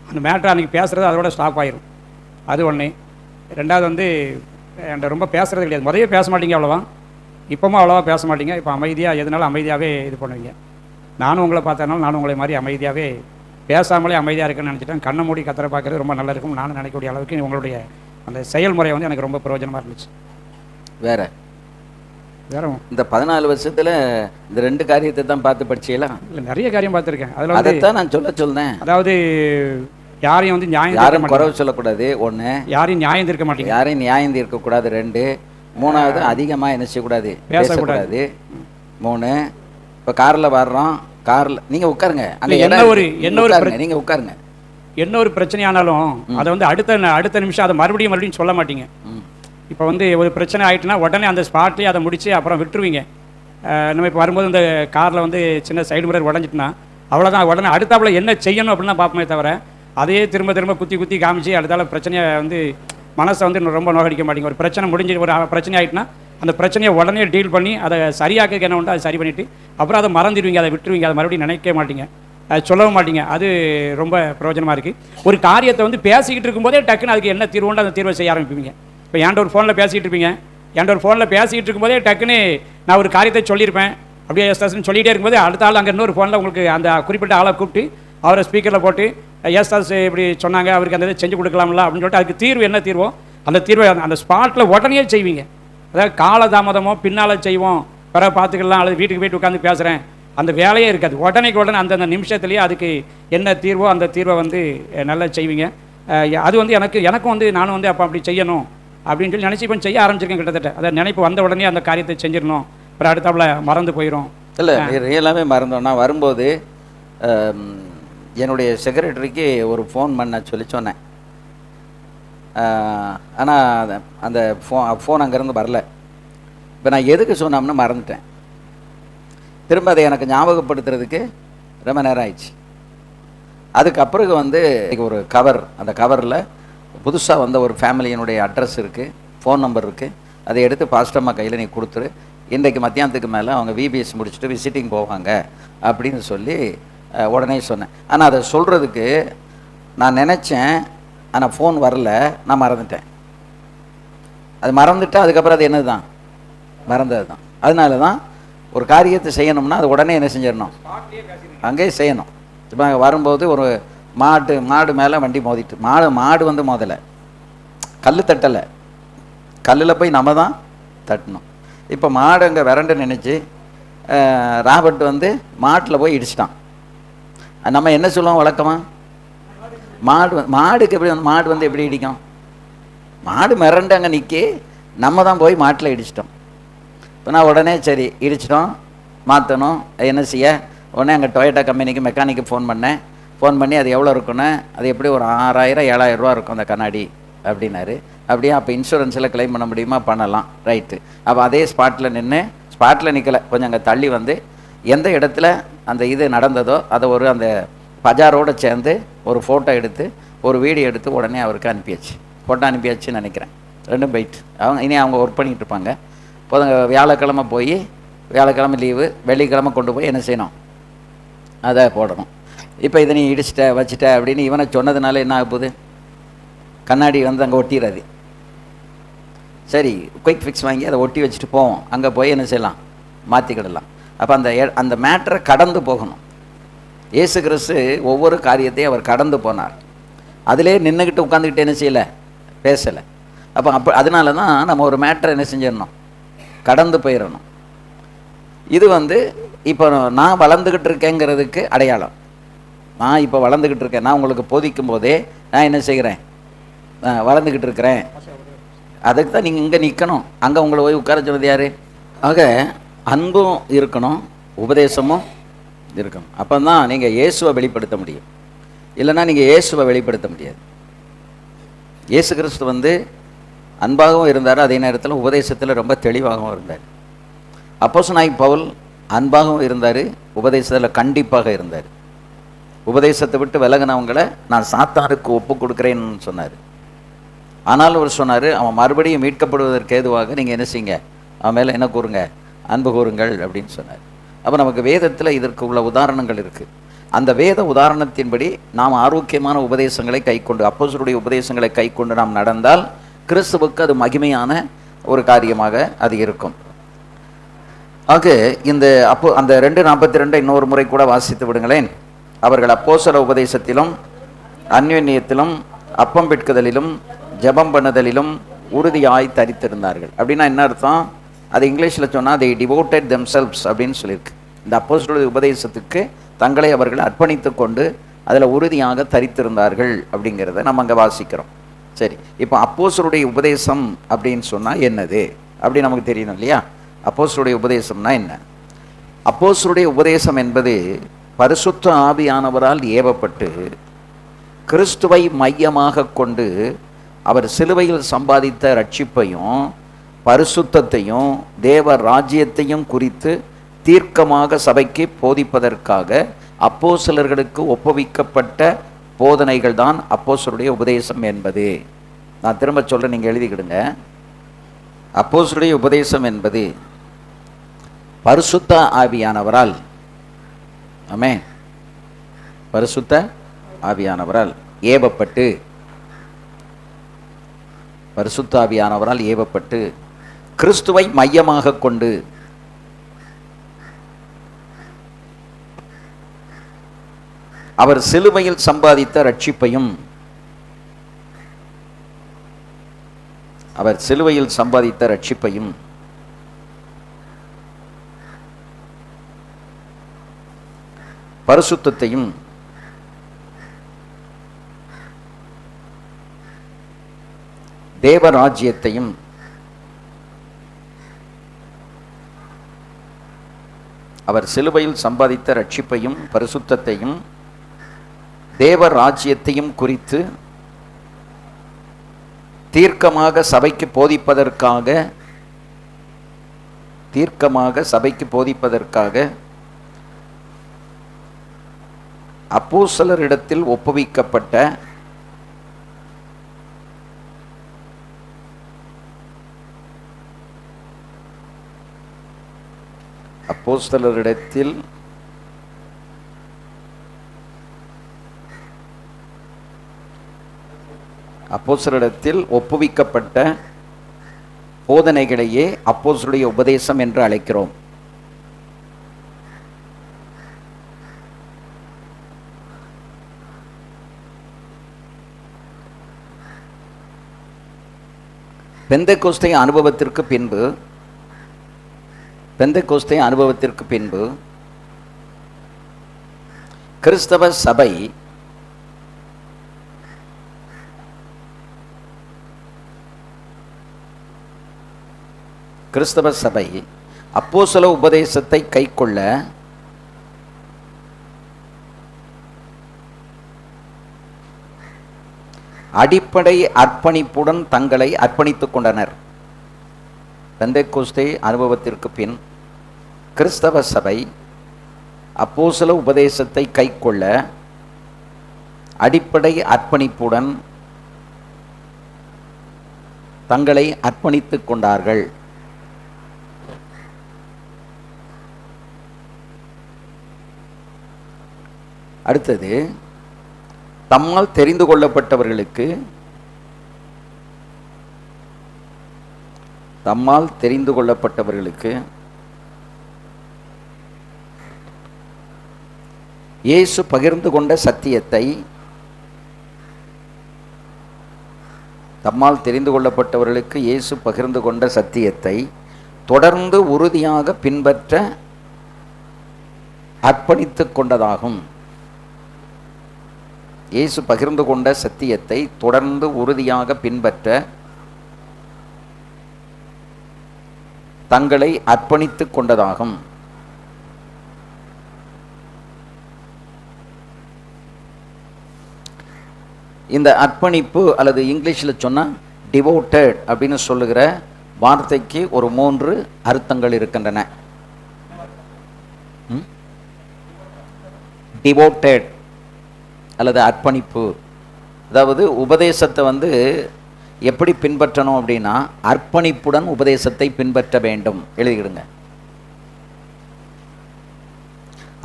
B: அந்த மேட்ரு அன்றைக்கி பேசுகிறது அதோட ஸ்டாப் ஆயிரும். அது ஒன்று. ரெண்டாவது வந்து என்கிட்ட ரொம்ப பேசுகிறது கிடையாது. முதலே பேச மாட்டீங்க அவ்வளோவா, இப்போவும் அவ்வளோவா பேச மாட்டீங்க. இப்போ அமைதியாக எதுனாலும் அமைதியாகவே இது பண்ணுவீங்க. நானும் உங்களை பார்த்தனாலும் நானும் உங்களை மாதிரி அமைதியாகவே பேசாமலே அமைதியாக இருக்குன்னு நினச்சிட்டேன். கண்ணை மூடி கத்தரை பார்க்குறது ரொம்ப நல்லா இருக்கும் நானும் நினைக்கக்கூடிய அளவுக்கு உங்களுடைய அந்த செயல்முறை வந்து எனக்கு ரொம்ப பிரயோஜனமாக இருந்துச்சு.
A: வேற இந்த 14 வருஷத்தில் இந்த 2 காரியத்தை தான் பார்த்து படிச்சீங்களா?
B: இல்லை, நிறைய காரியம் பார்த்துருக்கேன். அதில்
A: அதைத்தான் நான் சொல்றேன்.
B: அதாவது யாரையும் வந்து
A: யாரும் குறைவு சொல்லக்கூடாது. 1,
B: யாரையும் நியாயம் தீர்க்க மாட்டீங்க.
A: யாரையும் நியாயம் தீர்க்கக்கூடாது. 2, 3வது அதிகமாக என்ன செய்யக்கூடாது, பேசக்கூடாது. 3, இப்போ காரில் வர்றோம், காரில் நீங்கள் உட்காருங்க, அங்கே
B: என்ன ஒரு
A: நீங்கள் உட்காருங்க.
B: என்ன ஒரு பிரச்சனையானாலும் அதை வந்து அடுத்த நிமிஷம் அதை மறுபடியும் சொல்ல மாட்டீங்க. இப்போ வந்து ஒரு பிரச்சனை ஆகிட்டுனா உடனே அந்த ஸ்பாட்லேயே அதை முடித்து அப்புறம் விட்டுருவீங்க. நம்ம இப்போ வரும்போது இந்த காரில் வந்து சின்ன சைடு மிரர் உடஞ்சிட்டுனா அவ்வளோதான், உடனே அடுத்தாப்புல என்ன செய்யணும் அப்படின்னு பார்ப்போமே தவிர அதையே திரும்ப குத்தி காமிச்சு அடுத்தால பிரச்சனையை வந்து மனசை வந்து ரொம்ப நோகடிக்க மாட்டீங்க. ஒரு பிரச்சனை முடிஞ்சு ஒரு பிரச்சனை ஆகிட்டுனா அந்த பிரச்சனையை உடனே டீல் பண்ணி அதை சரியாக்க என்ன உண்டோ அதை சரி பண்ணிவிட்டு அப்புறம் அதை மறந்துடுவீங்க, அதை விட்டுருவீங்க, அதை மறுபடியும் நினைக்க மாட்டீங்க, சொல்லவும் மாட்டீங்க. அது ரொம்ப பிரயோஜனமாக இருக்குது. ஒரு காரியத்தை வந்து பேசிக்கிட்டு இருக்கும்போதே டக்குன்னு அதுக்கு என்ன தீர்வுண்டு அந்த தீர்வை செய்ய ஆரம்பிப்பீங்க. இப்போ என்கிட்ட ஒரு ஃபோனில் பேசிகிட்டு இருப்பீங்க, என்கிட்ட ஒரு ஃபோனில் பேசிகிட்டு இருக்கும்போதே டக்குன்னு நான் ஒரு காரியத்தை சொல்லியிருப்பேன், அப்படியே எஸ்தாஸ்ன்னு சொல்லிகிட்டே இருக்கும்போது அடுத்த ஆள் அங்கே இன்னொரு ஃபோனில் உங்களுக்கு அந்த குறிப்பிட்ட ஆளை கூப்பிட்டு அவரை ஸ்பீக்கரில் போட்டு எஸ்தாஸ் இப்படி சொன்னாங்க, அவருக்கு அந்த இதை செஞ்சு கொடுக்கலாம்ல அப்படின்னு சொல்லிட்டு அதுக்கு தீர்வு என்ன தீர்வோ அந்த தீர்வை அந்த ஸ்பாட்டில் உடனே செய்வீங்க. அதாவது காலதாமதமோ பின்னால் செய்வோம், பிறகு பார்த்துக்கலாம், அல்லது வீட்டுக்கு போயிட்டு உட்காந்து பேசுகிறேன், அந்த வேலையே இருக்காது. உடனே அந்தந்த நிமிஷத்துலேயே அதுக்கு என்ன தீர்வோ அந்த தீர்வை வந்து நல்லா செய்வீங்க. அது வந்து எனக்கும் வந்து நானும் வந்து அப்போ அப்படி செய்யணும் அப்படின்னு சொல்லி நினச்சி இப்போ செய்ய ஆரம்பிச்சிருக்கேன். கிட்டத்தட்ட அதை நினைப்பு வந்த உடனே அந்த காரியத்தை செஞ்சிடணும், அப்புறம் அடுத்தாப்புல மறந்து போயிடும்.
A: இல்லை, ரியலாகவே மறந்தோம். நான் வரும்போது என்னுடைய செக்ரட்டரிக்கு ஒரு ஃபோன் பண்ண சொன்னேன். ஆனால் அந்த ஃபோன் அங்கேருந்து வரல. இப்போ நான் எதுக்கு சொன்னோம்னு மறந்துட்டேன். திரும்ப அதை எனக்கு ஞாபகப்படுத்துறதுக்கு ரொம்ப நேரம் ஆயிடுச்சு. அதுக்கப்புறம் வந்து ஒரு கவர், அந்த கவரில் புதுசாக வந்த ஒரு ஃபேமிலியினுடைய அட்ரஸ் இருக்குது, ஃபோன் நம்பர் இருக்குது. அதை எடுத்து பாஸ்டம்மா கையில் நீ கொடுத்துரு, இன்றைக்கு மத்தியானத்துக்கு மேலே அவங்க விபிஎஸ் முடிச்சுட்டு விசிட்டிங் போவாங்க அப்படின்னு சொல்லி உடனே சொன்னேன். ஆனால் அதை சொல்கிறதுக்கு நான் நினச்சேன், ஆனால் ஃபோன் வரல, நான் மறந்துட்டேன். அது மறந்துட்டேன். அதுக்கப்புறம் அது என்னது தான், மறந்தது தான். அதனால தான் ஒரு காரியத்தை செய்யணும்னா அது உடனே என்ன செஞ்சிடணும், அங்கேயே செய்யணும். இப்போ வரும்போது ஒரு மாடு மேலே வண்டி மோதிட்டு, மாடு வந்து மோதலை, கல் தட்டலை, கல்லில் போய் நம்ம தான் தட்டணும். இப்போ மாடு அங்கே விரண்டு நினச்சி ராபர்ட் வந்து மாட்டில் போய் இடிச்சிட்டான். நம்ம என்ன சொல்லுவோம் வழக்கமாக, மாடுக்கு எப்படி வந்து மாடு வந்து எப்படி இடிக்கும், மாடு மிரண்டு அங்கே நிற்கி நம்ம தான் போய் மாட்டில் இடிச்சிட்டோம். இப்போ நான் உடனே சரி இடிச்சிட்டோம், மாற்றணும், என்ன செய்ய, உடனே அங்கே டொயோட்டா கம்பெனிக்கு மெக்கானிக்கு ஃபோன் பண்ணி அது எவ்வளோ இருக்குன்னு, அது எப்படி ஒரு 6000-7000 ரூபா இருக்கும் அந்த கண்ணாடி அப்படின்னாரு. அப்படியே அப்போ இன்சூரன்ஸில் கிளைம் பண்ண முடியுமா, பண்ணலாம், ரைட்டு. அப்போ அதே ஸ்பாட்டில் நிற்கலை, கொஞ்சம் அங்கே தள்ளி வந்து எந்த இடத்துல அந்த இது நடந்ததோ அதை அந்த பஜாரோடு சேர்ந்து ஒரு ஃபோட்டோ எடுத்து ஒரு வீடியோ எடுத்து உடனே அவருக்கு அனுப்பியாச்சு. ஃபோட்டோ அனுப்பியாச்சுன்னு நினைக்கிறேன். 2 பைட். அவங்க ஒர்க் பண்ணிகிட்டு இருப்பாங்க. இப்போது வியாழக்கிழமை போய், வியாழக்கிழமை லீவு, வெள்ளிக்கிழமை கொண்டு போய் என்ன செய்யணும், அதை போடணும். இப்போ இதை நீ இடிச்சிட்ட வச்சுட்ட அப்படின்னு இவனை சொன்னதுனால என்ன ஆக போகுது, கண்ணாடி வந்து அங்கே ஒட்டிடாது. சரி, குயிக் ஃபிக்ஸ் வாங்கி அதை ஒட்டி வச்சுட்டு போவோம், அங்கே போய் என்ன செய்யலாம், மாற்றிக்கிடலாம். அப்போ அந்த மேட்டரை கடந்து போகணும். இயேசு கிறிஸ்து ஒவ்வொரு காரியத்தையும் அவர் கடந்து போனார். அதிலே நின்றுக்கிட்டு உட்காந்துக்கிட்டு என்ன செய்யலை, பேசலை. அப்போ அதனால தான் நம்ம ஒரு மேட்டரை என்ன செஞ்சிடணும், கடந்து போயிடணும். இது வந்து இப்போ நான் வளர்ந்துக்கிட்டு இருக்கேங்கிறதுக்கு அடையாளம். நான் இப்போ வளர்ந்துக்கிட்டு இருக்கேன், நான் உங்களுக்கு போதிக்கும் போதே நான் என்ன செய்கிறேன், வளர்ந்துக்கிட்டு இருக்கிறேன். அதுக்கு தான் நீங்கள் இங்கே நிற்கணும், அங்கே உங்களை போய் உட்கார சொன்னது யார்? ஆக அன்பும் இருக்கணும், உபதேசமும் இருக்கணும். அப்போ தான் நீங்கள் இயேசுவை வெளிப்படுத்த முடியும். இல்லைன்னா நீங்கள் இயேசுவை வெளிப்படுத்த முடியாது. இயேசு கிறிஸ்து வந்து அன்பாகவும் இருந்தார், அதே நேரத்தில் உபதேசத்தில் ரொம்ப தெளிவாகவும் இருந்தார். அப்போஸ்தலனாகிய பவுல் அன்பாகவும் இருந்தார், உபதேசத்தில் கண்டிப்பாக இருந்தார். உபதேசத்தை விட்டு விலகினவங்களை நான் சாத்தானுக்கு ஒப்பு கொடுக்குறேன்னு சொன்னார். ஆனால் அவர் சொன்னார், அவன் மறுபடியும் மீட்கப்படுவதற்கு ஏதுவாக நீங்கள் என்ன செய்யுங்க, அவன் மேலே என்ன கூறுங்க, அன்பு கூறுங்கள் அப்படின்னு சொன்னார். அப்போ நமக்கு வேதத்தில் இதற்கு உள்ள உதாரணங்கள் இருக்குது. அந்த வேத உதாரணத்தின்படி நாம் ஆரோக்கியமான உபதேசங்களை கைக்கொண்டு, அப்போஸ்தலருடைய உபதேசங்களை கைக்கொண்டு நாம் நடந்தால் கிறிஸ்துவுக்கு அது மகிமையான ஒரு காரியமாக அது இருக்கும். ஆக இந்த அந்த 2:42 இன்னொரு முறை கூட வாசித்து விடுங்களேன். அவர்கள் அப்போஸ்தல உபதேசத்திலும் அந்யோன்யத்திலும் அப்பம் பிட்குதலிலும் ஜெபம் பண்ணுதலிலும் உறுதியாய் தரித்திருந்தார்கள். அப்படின்னா என்ன அர்த்தம்? அது இங்கிலீஷில் சொன்னால் they devoted themselves அப்படின்னு சொல்லியிருக்கு. இந்த அப்போஸ்தலருடைய உபதேசத்துக்கு தங்களை அவர்கள் அர்ப்பணித்து கொண்டு அதில் உறுதியாக தரித்திருந்தார்கள் அப்படிங்கிறத நம்ம அங்கே வாசிக்கிறோம். சரி, இப்போ அப்போஸ்தலருடைய உபதேசம் அப்படின்னு சொன்னால் என்னது அப்படி நமக்கு தெரியணும் இல்லையா? அப்போஸ்தலருடைய உபதேசம்னா என்ன? அப்போஸ்தலருடைய உபதேசம் என்பது பரிசுத்த ஆவியானவரால் ஏவப்பட்டு கிறிஸ்துவை மையமாக கொண்டு அவர் சிலுவையில் சம்பாதித்த ரட்சிப்பையும் பரிசுத்தத்தையும் தேவ ராஜ்யத்தையும் குறித்து தீர்க்கமாக சபைக்கு போதிப்பதற்காக அப்போஸ்தலர்களுக்கு ஒப்புவிக்கப்பட்ட போதனைகள் தான் அப்போஸ்தலருடைய உபதேசம் என்பது. நான் திரும்ப சொல்கிறேன், நீங்கள் எழுதிக்கிடுங்க. அப்போஸ்தலருடைய உபதேசம் என்பது பரிசுத்த ஆவியானவரால், ஆமென், பரிசுத்த ஆவியானவரால் ஏவப்பட்டு, பரிசுத்த ஆவியானவரால் ஏவப்பட்டு கிறிஸ்துவை மையமாக கொண்டு அவர் சிலுவையில் சம்பாதித்த ரட்சிப்பையும் பரிசுத்தத்தையும் தேவராஜ்யத்தையும் அவர் சிலுவையில் சம்பாதித்த ரட்சிப்பையும் பரிசுத்தத்தையும் தேவராஜ்யத்தையும் குறித்து தீர்க்கமாக சபைக்கு போதிப்பதற்காக அப்போஸ்தலரிடத்தில் ஒப்புவிக்கப்பட்ட அப்போஸ்தலரிடத்தில் ஒப்புவிக்கப்பட்ட போதனைகளையே அப்போஸ்தலருடைய உபதேசம் என்று அழைக்கிறோம். பெந்தெக்கோஸ்தே அனுபவத்திற்கு பின்பு கிறிஸ்தவ சபை அப்போஸ்தல உபதேசத்தை கைக்கொள்ள அடிப்படை அர்ப்பணிப்புடன் தங்களை அர்ப்பணித்துக் கொண்டனர். பெந்தெக்கோஸ்தே அனுபவத்திற்கு பின் கிறிஸ்தவ சபை அப்போஸ்தல உபதேசத்தை கைக்கொள்ள அடிப்படை அர்ப்பணிப்புடன் தங்களை அர்ப்பணித்துக் கொண்டார்கள். அடுத்தது, தம்மால் தெரிந்து கொள்ளப்பட்டவர்களுக்கு இயேசு பகிர்ந்து கொண்ட சத்தியத்தை தொடர்ந்து உறுதியாக பின்பற்ற அர்ப்பணித்துக் கொண்டதாகும். இயேசு பகிர்ந்து கொண்ட சத்தியத்தை தொடர்ந்து உறுதியாக பின்பற்ற தங்களை அர்ப்பணித்துக் கொண்டதாகும். இந்த அர்ப்பணிப்பு அல்லது இங்கிலீஷில் சொன்னால் டிவோட்டட் அப்படின்னு சொல்லுகிற வார்த்தைக்கு ஒரு 3 அர்த்தங்கள் இருக்கின்றன. டிவோட்டட் அல்லது அர்ப்பணிப்பு, அதாவது உபதேசத்தை எப்படி பின்பற்றணும் அப்படின்னா, அர்ப்பணிப்புடன் உபதேசத்தை பின்பற்ற வேண்டும். எழுதிடுங்க.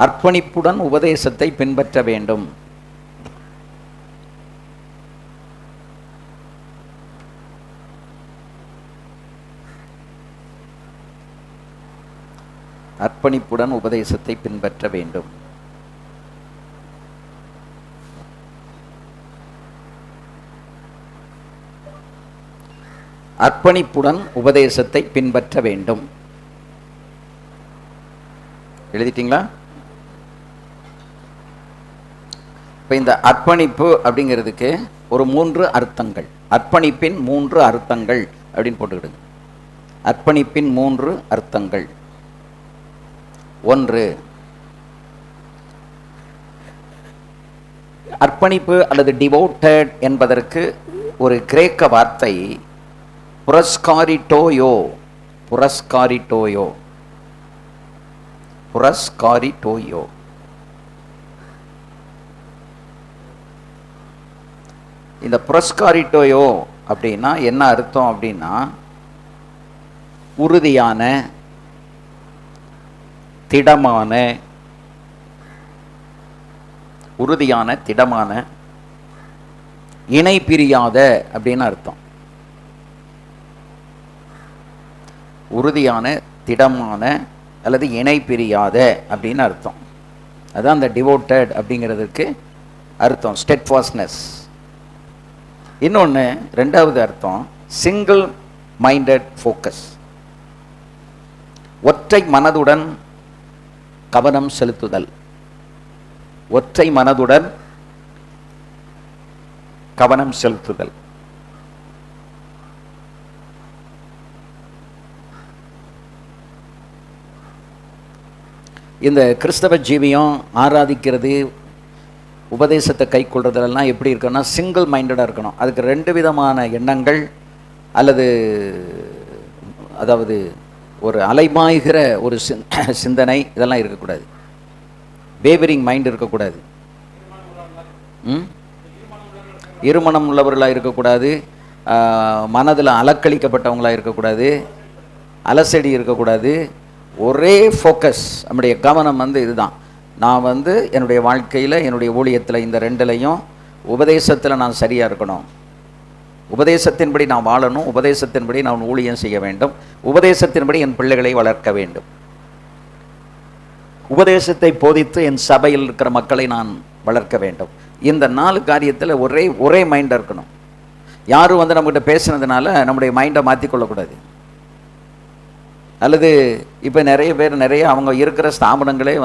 A: அர்ப்பணிப்புடன் உபதேசத்தை பின்பற்ற வேண்டும். அர்ப்பணிப்புடன் உபதேசத்தை பின்பற்ற வேண்டும். அர்ப்பணிப்புடன் உபதேசத்தை பின்பற்ற வேண்டும். எழுதிட்டீங்களா? இப்போ இந்த அர்ப்பணிப்பு அப்படிங்கிறதுக்கு ஒரு 3 அர்த்தங்கள். அர்ப்பணிப்பின் 3 அர்த்தங்கள் அப்படின்னு போட்டுக்கிடுங்க. அர்ப்பணிப்பின் 3 அர்த்தங்கள். 1, அர்ப்பணிப்பு அல்லது டிவோட்டட் என்பதற்கு ஒரு கிரேக்க வார்த்தை புரஸ்காரிட்டோயோ. புரஸ்காரிட்டோயோ. புரஸ்காரிட்டோயோ. இந்த புரஸ்காரிட்டோயோ அப்படின்னா என்ன அர்த்தம் அப்படின்னா, உறுதியான, திடமான, உறுதியான, திடமான, இணை பிரியாத அப்படின்னு அர்த்தம். உறுதியான, திடமான அல்லது இணை பிரியாத அப்படின்னு அர்த்தம். அதுதான் அந்த டிவோட்டட் அப்படிங்கிறதுக்கு அர்த்தம், ஸ்டெட்ஃபாஸ்ட்னஸ். இன்னொன்று, 2வது அர்த்தம் சிங்கிள் மைண்டட் ஃபோக்கஸ். ஒற்றை மனதுடன் கவனம் செலுத்துதல். ஒற்றை மனதுடன் கவனம் செலுத்துதல். இந்த கிறிஸ்தவ ஜீவியம் ஆராதிக்கிறது, உபதேசத்தை கை கொள்றதெல்லாம் எப்படி இருக்கணும்னா சிங்கிள் மைண்டடாக இருக்கணும். அதுக்கு 2 விதமான எண்ணங்கள் அல்லது அதாவது ஒரு அலைமாய்கிற ஒரு சிந்தனை இதெல்லாம் இருக்கக்கூடாது. வேவரிங் மைண்ட் இருக்கக்கூடாது. இருமனம் உள்ளவர்களாக இருக்கக்கூடாது. மனதில் அலக்களிக்கப்பட்டவங்களாக இருக்கக்கூடாது. அலசடி இருக்கக்கூடாது. ஒரே ஃபோக்கஸ். நம்முடைய கவனம் இதுதான். நான் என்னுடைய வாழ்க்கையில், என்னுடைய ஊழியத்தில் இந்த 2லையும் உபதேசத்தில் நான் சரியாக இருக்கணும். உபதேசத்தின்படி நான் வாழணும். உபதேசத்தின்படி நான் ஊழியம் செய்ய வேண்டும். உபதேசத்தின்படி என் பிள்ளைகளை வளர்க்க வேண்டும். உபதேசத்தை போதித்து என் சபையில் இருக்கிற மக்களை நான் வளர்க்க வேண்டும். இந்த 4 காரியத்தில் ஒரே மைண்டாக இருக்கணும். யாரும் நம்மகிட்ட பேசுனதுனால நம்முடைய மைண்டை மாற்றிக்கொள்ளக்கூடாது. அல்லது இப்போ நிறைய பேர் அவங்க இருக்கிற ஸ்தாபனங்களே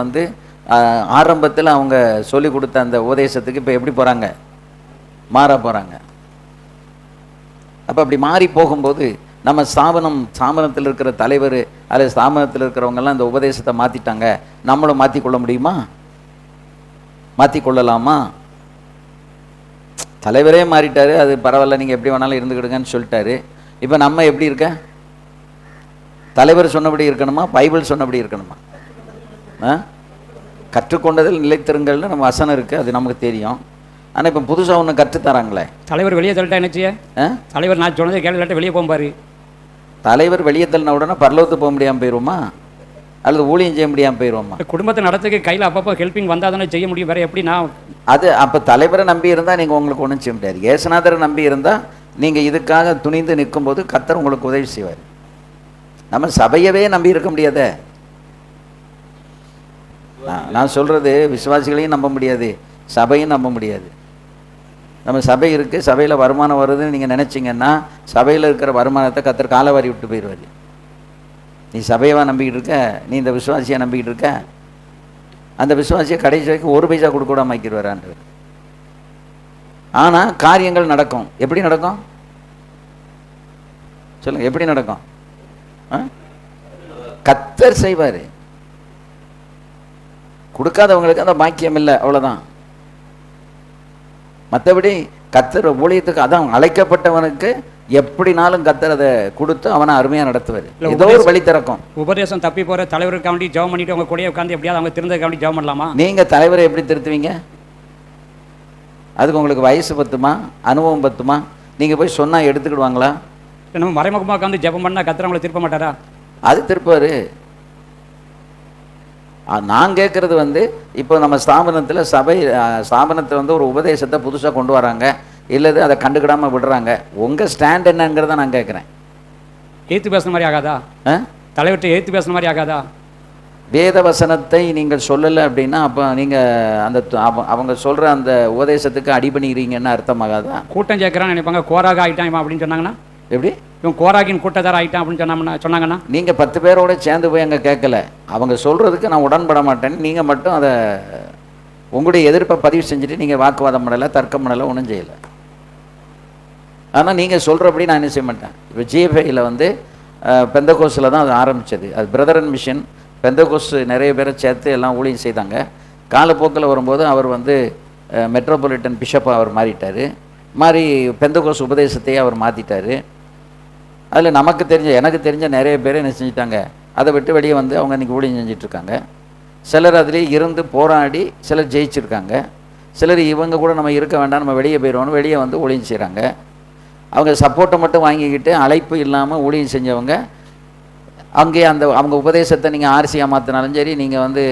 A: ஆரம்பத்தில் அவங்க சொல்லி கொடுத்த அந்த உபதேசத்துக்கு இப்போ எப்படி போகிறாங்க? மாற போகிறாங்க. அப்போ அப்படி மாறி போகும்போது நம்ம ஸ்தாபனத்தில் இருக்கிற தலைவர் அல்லது ஸ்தாபனத்தில் இருக்கிறவங்கெல்லாம் இந்த உபதேசத்தை மாற்றிட்டாங்க, நம்மளும் மாற்றிக்கொள்ள முடியுமா? மாற்றிக்கொள்ளலாமா? தலைவரே மாறிட்டார், அது பரவாயில்ல, நீங்கள் எப்படி வேணாலும் இருந்துக்கிடுங்கன்னு சொல்லிட்டாரு. இப்போ நம்ம எப்படி இருக்க? தலைவர் சொன்னபடி இருக்கணுமா? பைபிள் சொன்னபடி இருக்கணுமா? கற்றுக்கொண்டதில் நிலைத்திருங்கள்னு நம்ம வசனம் இருக்குது, அது நமக்கு தெரியும். ஆனால் இப்போ புதுசாக ஒன்று கற்றுத்தராங்களே. தலைவர் வெளியே தள்ளிட்டா என்னச்சிய? தலைவர் நான் சொன்னதை கேள்வி வெளியே போகும்பாரு. தலைவர் வெளியே தள்ளின உடனே பரலோகத்துக்கு போக முடியாமல் போயிடுவோமா? அல்லது ஊழியம் செய்ய முடியாமல் போயிடுவோமா? குடும்பத்தை நடத்துக்கு கையில் அப்பப்போ ஹெல்ப்பிங் வந்தால் தானே செய்ய முடியும். வேறு எப்படி? நான் அது அப்போ தலைவரை நம்பி இருந்தால் நீங்கள் உங்களுக்கு ஒன்றும் செய்ய முடியாது. இயேசுநாதரை நம்பி இருந்தால் நீங்கள் இதுக்காக துணிந்து நிற்கும்போது கர்த்தர் உங்களுக்கு உதவி செய்வார். நம்ம சபையவே நம்பி இருக்க முடியாதே. நான் சொல்கிறது விசுவாசிகளையும் நம்ப முடியாது, சபையும் நம்ப முடியாது. நம்ம சபை இருக்குது, சபையில் வருமானம் வருதுன்னு நீங்கள் நினச்சிங்கன்னா சபையில் இருக்கிற வருமானத்தை கர்த்தர் காலவாரி விட்டு போயிடுவார். நீ சபையவா நம்பிக்கிட்டு இருக்க? நீ இந்த விசுவாசியை நம்பிக்கிட்டு இருக்க? அந்த விசுவாசியை கடைசி வரைக்கும் 1 பைசா கொடுக்க கூட ஆக்கிடுவார் ஆண்டவர். ஆனால் காரியங்கள் நடக்கும். எப்படி நடக்கும் சொல்லுங்க? எப்படி நடக்கும்? கர்த்தர் செய்வார். கொடுக்காதவங்களுக்கு அந்த பாக்கியம் இல்லை, அவ்வளோதான். மற்றபடி கர்த்தர் ஊழியத்துக்கு அதான் அழைக்கப்பட்டவனுக்கு எப்படினாலும் கர்த்தர் அதை கொடுத்து அவனை அருமையாக நடத்துவார். ஏதோ ஒரு வழி திறக்கும். உபதேசம் தப்பி போகிற தலைவருக்காண்டி ஜெபம் பண்ணிட்டு அவங்க கூட உட்காந்து எப்படியாவது அவங்க திருந்ததுக்காண்டி ஜெபம் பண்ணலாமா? நீங்கள் தலைவரை எப்படி திருத்துவீங்க? அதுக்கு உங்களுக்கு வயசு பத்துமா? அனுபவம் பத்துமா? நீங்கள் போய் சொன்னால் எடுத்துக்கிடுவாங்களா?
B: நம்ம மறைமுகமாக உட்காந்து ஜெபம் பண்ணால் கத்துறவங்களை திருப்ப மாட்டாரா?
A: அது திருப்பாரு. நான் கேட்குறது வந்து இப்போ நம்ம ஸ்தாபனத்தில் ஸ்தாபனத்தை வந்து ஒரு உபதேசத்தை புதுசாக கொண்டு வராங்க, இல்லது அதை கண்டுக்கிடாமல் விடுறாங்க. உங்கள் ஸ்டாண்ட் என்னங்கிறத நான் கேட்குறேன்.
B: ஏற்று பேசுன மாதிரி ஆகாதா? தலைவர்கிட்ட ஏற்று பேசுன மாதிரி ஆகாதா?
A: வேத வசனத்தை நீங்கள் சொல்லலை அப்படின்னா அப்போ நீங்கள் அந்த அவங்க சொல்கிற அந்த உபதேசத்துக்கு அடிபணிக்கிறீங்கன்னு அர்த்தமாகாதா?
B: கூட்டம் சேர்க்குறான்னு நினைப்பாங்க. கோராக ஆகிட்டான் இவன் அப்படின்னு சொன்னாங்கன்னா,
A: எப்படி
B: இவன் கோராகின் கூட்டத்தார் ஆகிட்டான் அப்படின்னு சொன்னாங்கன்னா,
A: நீங்கள் 10 பேரோட சேர்ந்து போய் அங்கே கேட்கல, அவங்க சொல்கிறதுக்கு நான் உடன்பட மாட்டேன்னு நீங்கள் மட்டும் அதை உங்களுடைய எதிர்ப்பை பதிவு செஞ்சுட்டு நீங்கள் வாக்குவாதம் பண்ணலை, தர்க்கம் பண்ணலை, ஒன்றும் செய்யலை. ஆனால் நீங்கள் சொல்கிறபடி நான் என்ன செய்ய மாட்டேன். இப்போ ஜிஎஃப்ஐயில் வந்து பெந்தகோஸில் தான் அது ஆரம்பித்தது. அது பிரதரன் மிஷன். பெந்தகோஸ் நிறைய பேரை சேர்த்து எல்லாம் ஊழியம் செய்தாங்க. காலப்போக்கில் வரும்போது அவர் வந்து மெட்ரோபாலிட்டன் பிஷப்பாக அவர் மாறிட்டார். மாறி பெந்தகோஸ் உபதேசத்தையே அவர் மாற்றிட்டார். அதில் எனக்கு தெரிஞ்ச நிறைய பேர் என்ன செஞ்சிட்டாங்க, அதை விட்டு வெளியே வந்து அவங்க இன்றைக்கி ஊழியம் செஞ்சிட்ருக்காங்க. சிலர் அதிலே இருந்து போராடி சிலர் ஜெயிச்சிருக்காங்க. சிலர் இவங்க கூட நம்ம இருக்க வேண்டாம், நம்ம வெளியே போயிடுவோன்னு வெளியே வந்து ஊழியம் செய்கிறாங்க. அவங்க சப்போர்ட்டை மட்டும் வாங்கிக்கிட்டு அழைப்பு இல்லாமல் ஊழியம் செஞ்சவங்க அங்கே அவங்க உபதேசத்தை நீங்கள் ஆர்சியாக மாற்றினாலும் சரி, நீங்கள் வந்து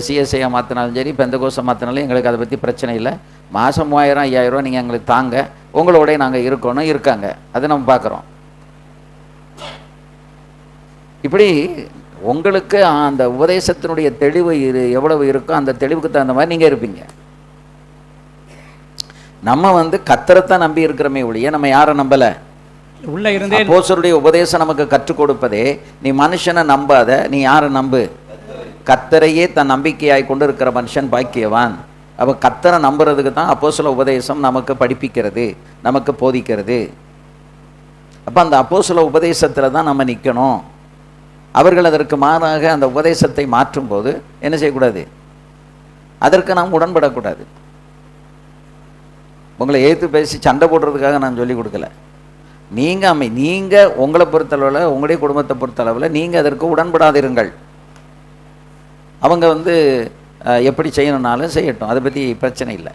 A: சிஎஸ்ஐயாக மாற்றினாலும் சரி, பெந்தகோஸை மாற்றினாலும் எங்களுக்கு அதை பற்றி பிரச்சனை இல்லை. மாதம் 3000 5000 நீங்கள் எங்களுக்கு தாங்க, உங்களோட நாங்கள் இருக்கணும் இருக்காங்க. அதை நம்ம பார்க்குறோம். இப்படி உங்களுக்கு அந்த உபதேசத்தினுடைய தெளிவு எவ்வளவு இருக்கோ அந்த தெளிவுக்கு தகுந்த மாதிரி நீங்கள் இருப்பீங்க. நம்ம வந்து கர்த்தரைத்தான் நம்பி இருக்கிறோமே ஒழிய நம்ம யாரை நம்பலை.
B: உள்ள இருந்தே
A: அப்போஸ்தலருடைய உபதேசம் நமக்கு கற்றுக் கொடுப்பதே, நீ மனுஷனை நம்பாத, நீ யாரை நம்பு, கர்த்தரையே தன் நம்பிக்கையாய் கொண்டு இருக்கிற மனுஷன் பாக்கியவான். அப்போ கர்த்தரை நம்புறதுக்கு தான் அப்போஸ்தல உபதேசம் நமக்கு படிப்பிக்கிறது, நமக்கு போதிக்கிறது. அப்போ அந்த அப்போஸ்தல உபதேசத்தில் தான் நம்ம நிற்கணும். அவர்கள் அதற்கு மாறாக அந்த உபதேசத்தை மாற்றும் போது என்ன செய்யக்கூடாது, அதற்கு நாம் உடன்படக்கூடாது. உங்களை ஏற்று பேசி சண்டை போடுறதுக்காக நான் சொல்லிக் கொடுக்கல. நீங்கள் உங்களை பொறுத்தளவில், உங்களுடைய குடும்பத்தை பொறுத்தளவில் நீங்கள் அதற்கு உடன்படாதிருங்கள். அவங்க வந்து எப்படி செய்யணுன்னாலும் செய்யட்டும், அதை பற்றி பிரச்சனை இல்லை.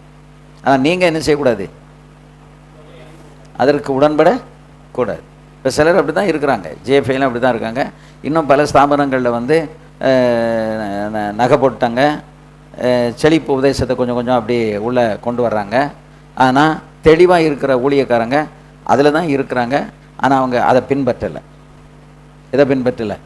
A: ஆனால் நீங்கள் என்ன செய்யக்கூடாது, அதற்கு உடன்படக்கூடாது. இப்போ சிலர் அப்படி தான் இருக்கிறாங்க, ஜேஎஃப்ஐலாம் அப்படி தான் இருக்காங்க. இன்னும் பல ஸ்தாபனங்களில் வந்து நகை போட்டாங்க, செழிப்பு உபதேசத்தை கொஞ்சம் கொஞ்சம் அப்படி உள்ளே கொண்டு வர்றாங்க. ஆனால் தெளிவாக இருக்கிற ஊழியக்காரங்க அதில் தான் இருக்கிறாங்க. ஆனால் அவங்க அதை பின்பற்றலை. எதை பின்பற்றலை?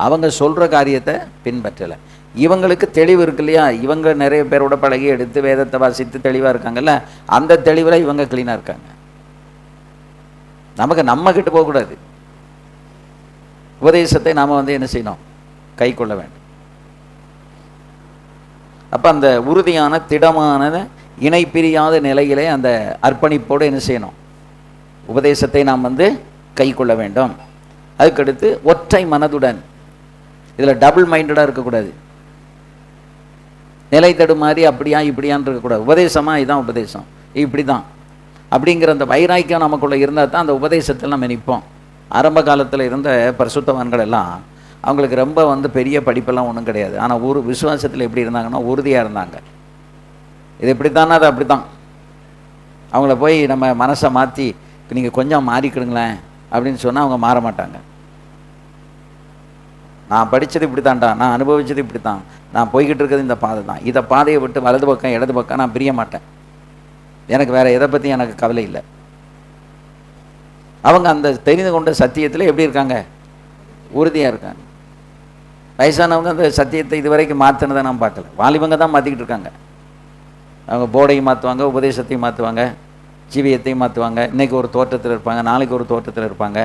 A: அவங்க சொல்கிற காரியத்தை பின்பற்றலை. இவங்களுக்கு தெளிவு இருக்கு இல்லையா, இவங்க நிறைய பேரோட பழகி எடுத்து வேதத்தை வாசித்து தெளிவாக இருக்காங்கல்ல, அந்த தெளிவில் இவங்க க்ளீனாக இருக்காங்க. நம்ம கிட்ட போகக்கூடாது. உபதேசத்தை நாம் வந்து என்ன செய்யணும், கை கொள்ள வேண்டும். அப்போ அந்த உறுதியான திடமான இணை பிரியாத நிலையிலே அந்த அர்ப்பணிப்போடு என்ன செய்யணும், உபதேசத்தை நாம் வந்து கை கொள்ள வேண்டும். அதுக்கடுத்து ஒற்றை மனதுடன், இதில் டபுள் மைண்டடாக இருக்கக்கூடாது, நிலை தடுமாறி அப்படியா இப்படியான்னு இருக்கக்கூடாது. உபதேசமாக இதுதான் உபதேசம், இப்படி தான் அப்படிங்கிற அந்த வைராக்கியம் நமக்குள்ளே இருந்தால் தான் அந்த உபதேசத்தில் நம்ம நிற்போம். ஆரம்ப காலத்தில் இருந்த பரிசுத்தவான்கள் எல்லாம் அவங்களுக்கு ரொம்ப வந்து பெரிய படிப்பெல்லாம் ஒன்றும் கிடையாது. ஆனால் ஒரு விசுவாசத்தில் எப்படி இருந்தாங்கன்னா உறுதியாக இருந்தாங்க. இது இப்படி தானே, அது அப்படி தான். அவங்கள போய் நம்ம மனசை மாற்றி நீங்கள் கொஞ்சம் மாறிக்கிடுங்களேன் அப்படின்னு சொன்னால் அவங்க மாற மாட்டாங்க. நான் படித்தது இப்படி தான்டா, நான் அனுபவித்தது இப்படி தான், நான் போய்கிட்டு இருக்கிறது இந்த பாதை தான், இதை பாதையை விட்டு வலது பக்கம் இடது பக்கம் நான் பிரிய மாட்டேன், எனக்கு வேறு எதை பற்றி எனக்கு கவலை இல்லை. அவங்க அந்த தெரிந்து கொண்ட சத்தியத்தில் எப்படி இருக்காங்க, உறுதியாக இருக்காங்க. வயசானவங்க அந்த சத்தியத்தை இதுவரைக்கும் மாற்றினதை நான் பார்க்கல. வாலிபங்க தான் மாற்றிக்கிட்டு இருக்காங்க. அவங்க போர்டையும் மாற்றுவாங்க, உபதேசத்தையும் மாற்றுவாங்க, ஜீவியத்தையும் மாற்றுவாங்க. இன்றைக்கி ஒரு தோற்றத்தில் இருப்பாங்க, நாளைக்கு ஒரு தோற்றத்தில் இருப்பாங்க.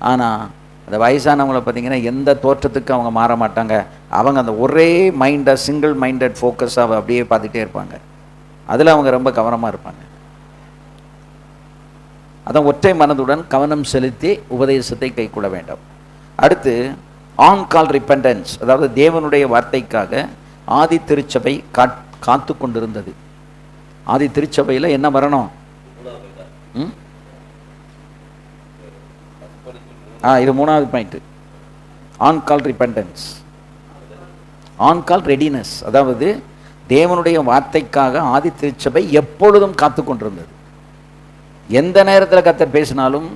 A: ஆனால் அந்த வயசானவங்களை பார்த்திங்கன்னா எந்த தோற்றத்துக்கு அவங்க மாற மாட்டாங்க. அவங்க அந்த ஒரே மைண்டை, சிங்கிள் மைண்டட் ஃபோக்கஸாக அப்படியே பார்த்துட்டே இருப்பாங்க. அதில் அவங்க ரொம்ப கவனமாக இருப்பாங்க. அதான் ஒற்றை மனதுடன் கவனம் செலுத்தி உபதேசத்தை கைக்கொள்ள வேண்டும். அடுத்து ஆன் கால் ரிப்பெண்டன்ஸ், அதாவது தேவனுடைய வார்த்தைக்காக ஆதி திருச்சபை காத்து கொண்டிருந்தது. ஆதி திருச்சபையில் என்ன வரணும்? இது 3வது point. On call repentance, on call readiness, அதாவது தேவனுடைய வார்த்தைக்காக ஆதி திருச்சபை எப்பொழுதும் காத்து கொண்டிருந்தது. எந்த நேரத்தில் கர்த்தர் பேசினாலும்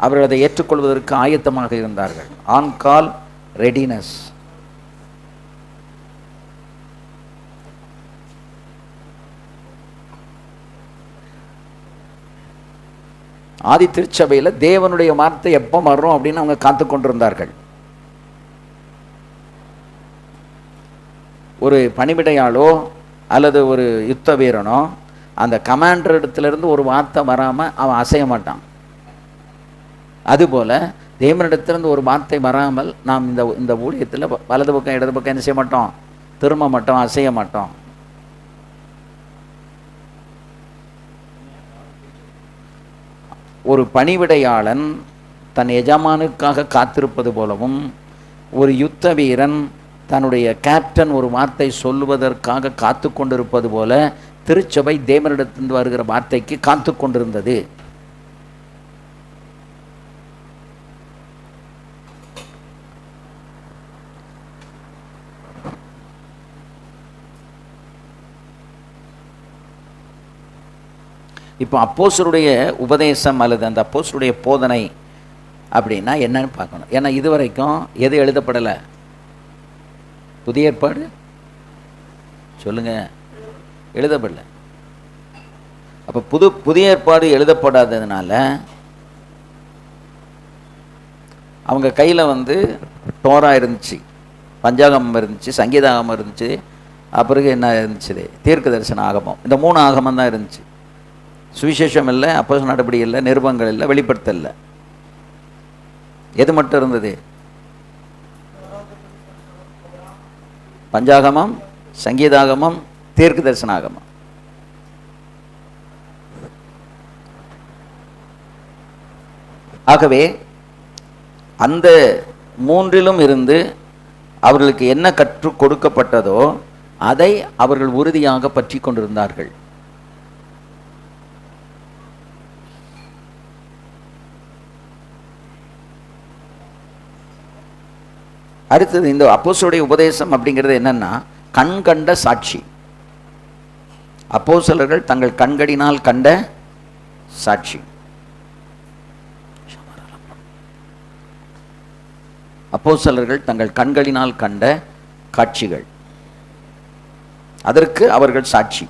A: அவர்கள் அதை ஏற்றுக்கொள்வதற்கு ஆயத்தமாக இருந்தார்கள். On call readiness. ஆதி திருச்சபையில் தேவனுடைய வார்த்தை எப்போ வரும் அப்படின்னு அவங்க காத்து கொண்டிருந்தார்கள். ஒரு பணிவிடையாளோ அல்லது ஒரு யுத்த வீரனோ அந்த கமாண்டர் இடத்துலேருந்து ஒரு வார்த்தை வராமல் அவன் அசைய மாட்டான். அதுபோல் தேவனிடத்திலிருந்து ஒரு வார்த்தை வராமல் நாம் இந்த ஊழியத்தில் வலது பக்கம் இடது பக்கம் என்ன செய்ய மாட்டோம், திரும்ப மாட்டோம், அசைய மாட்டோம். ஒரு பணிவிடையாளன் தன் எஜமானுக்காக காத்திருப்பது போலவும், ஒரு யுத்த வீரன் தன்னுடைய கேப்டன் ஒரு வார்த்தை சொல்லுவதற்காக காத்து கொண்டிருப்பது போல திருச்சபை தேவனிடத்திலிருந்து வருகிற வார்த்தைக்கு காத்து கொண்டிருந்தது. இப்போ அப்போஸ்தலருடைய உபதேசம் அல்லது அந்த அப்போஸ்தலருடைய போதனை அப்படின்னா என்னன்னு பார்க்கணும். ஏன்னா இதுவரைக்கும் எது எழுதப்படலை? புதிய ஏற்பாடு சொல்லுங்க, எழுதப்படலை. அப்போ புதிய ஏற்பாடு எழுதப்படாததுனால அவங்க கையில் தோரா இருந்துச்சு, பஞ்சாகமம் இருந்துச்சு, சங்கீதாகமம் இருந்துச்சு, அப்புறம் என்ன இருந்துச்சு, தீர்க்க தரிசன ஆகமம். இந்த 3 ஆகமம் தான் இருந்துச்சு. சுவிசேஷம் இல்லை, அப்போஸ்தலர் நடபடி இல்லை, நிருபங்கள் இல்லை, வெளிப்படுத்தல் இல்லை. எது மட்டும் இருந்தது? பஞ்சாகமம், சங்கீதாகமம், தீர்க்க தரிசன ஆகமம். ஆகவே அந்த 3லும் இருந்து அவர்களுக்கு என்ன கற்றுக் கொடுக்கப்பட்டதோ அதை அவர்கள் உறுதியாக பற்றி கொண்டிருந்தார்கள். அடுத்தது இந்த அப்போஸ்தலருடைய உபதேசம் அப்படிங்கிறது என்னன்னா, கண் கண்ட சாட்சி. அப்போஸ்தலர்கள் தங்கள் கண்களினால் கண்ட சாட்சி. அப்போஸ்தலர்கள் தங்கள் கண்களினால் கண்ட காட்சிகள், அதற்கு அவர்கள் சாட்சி.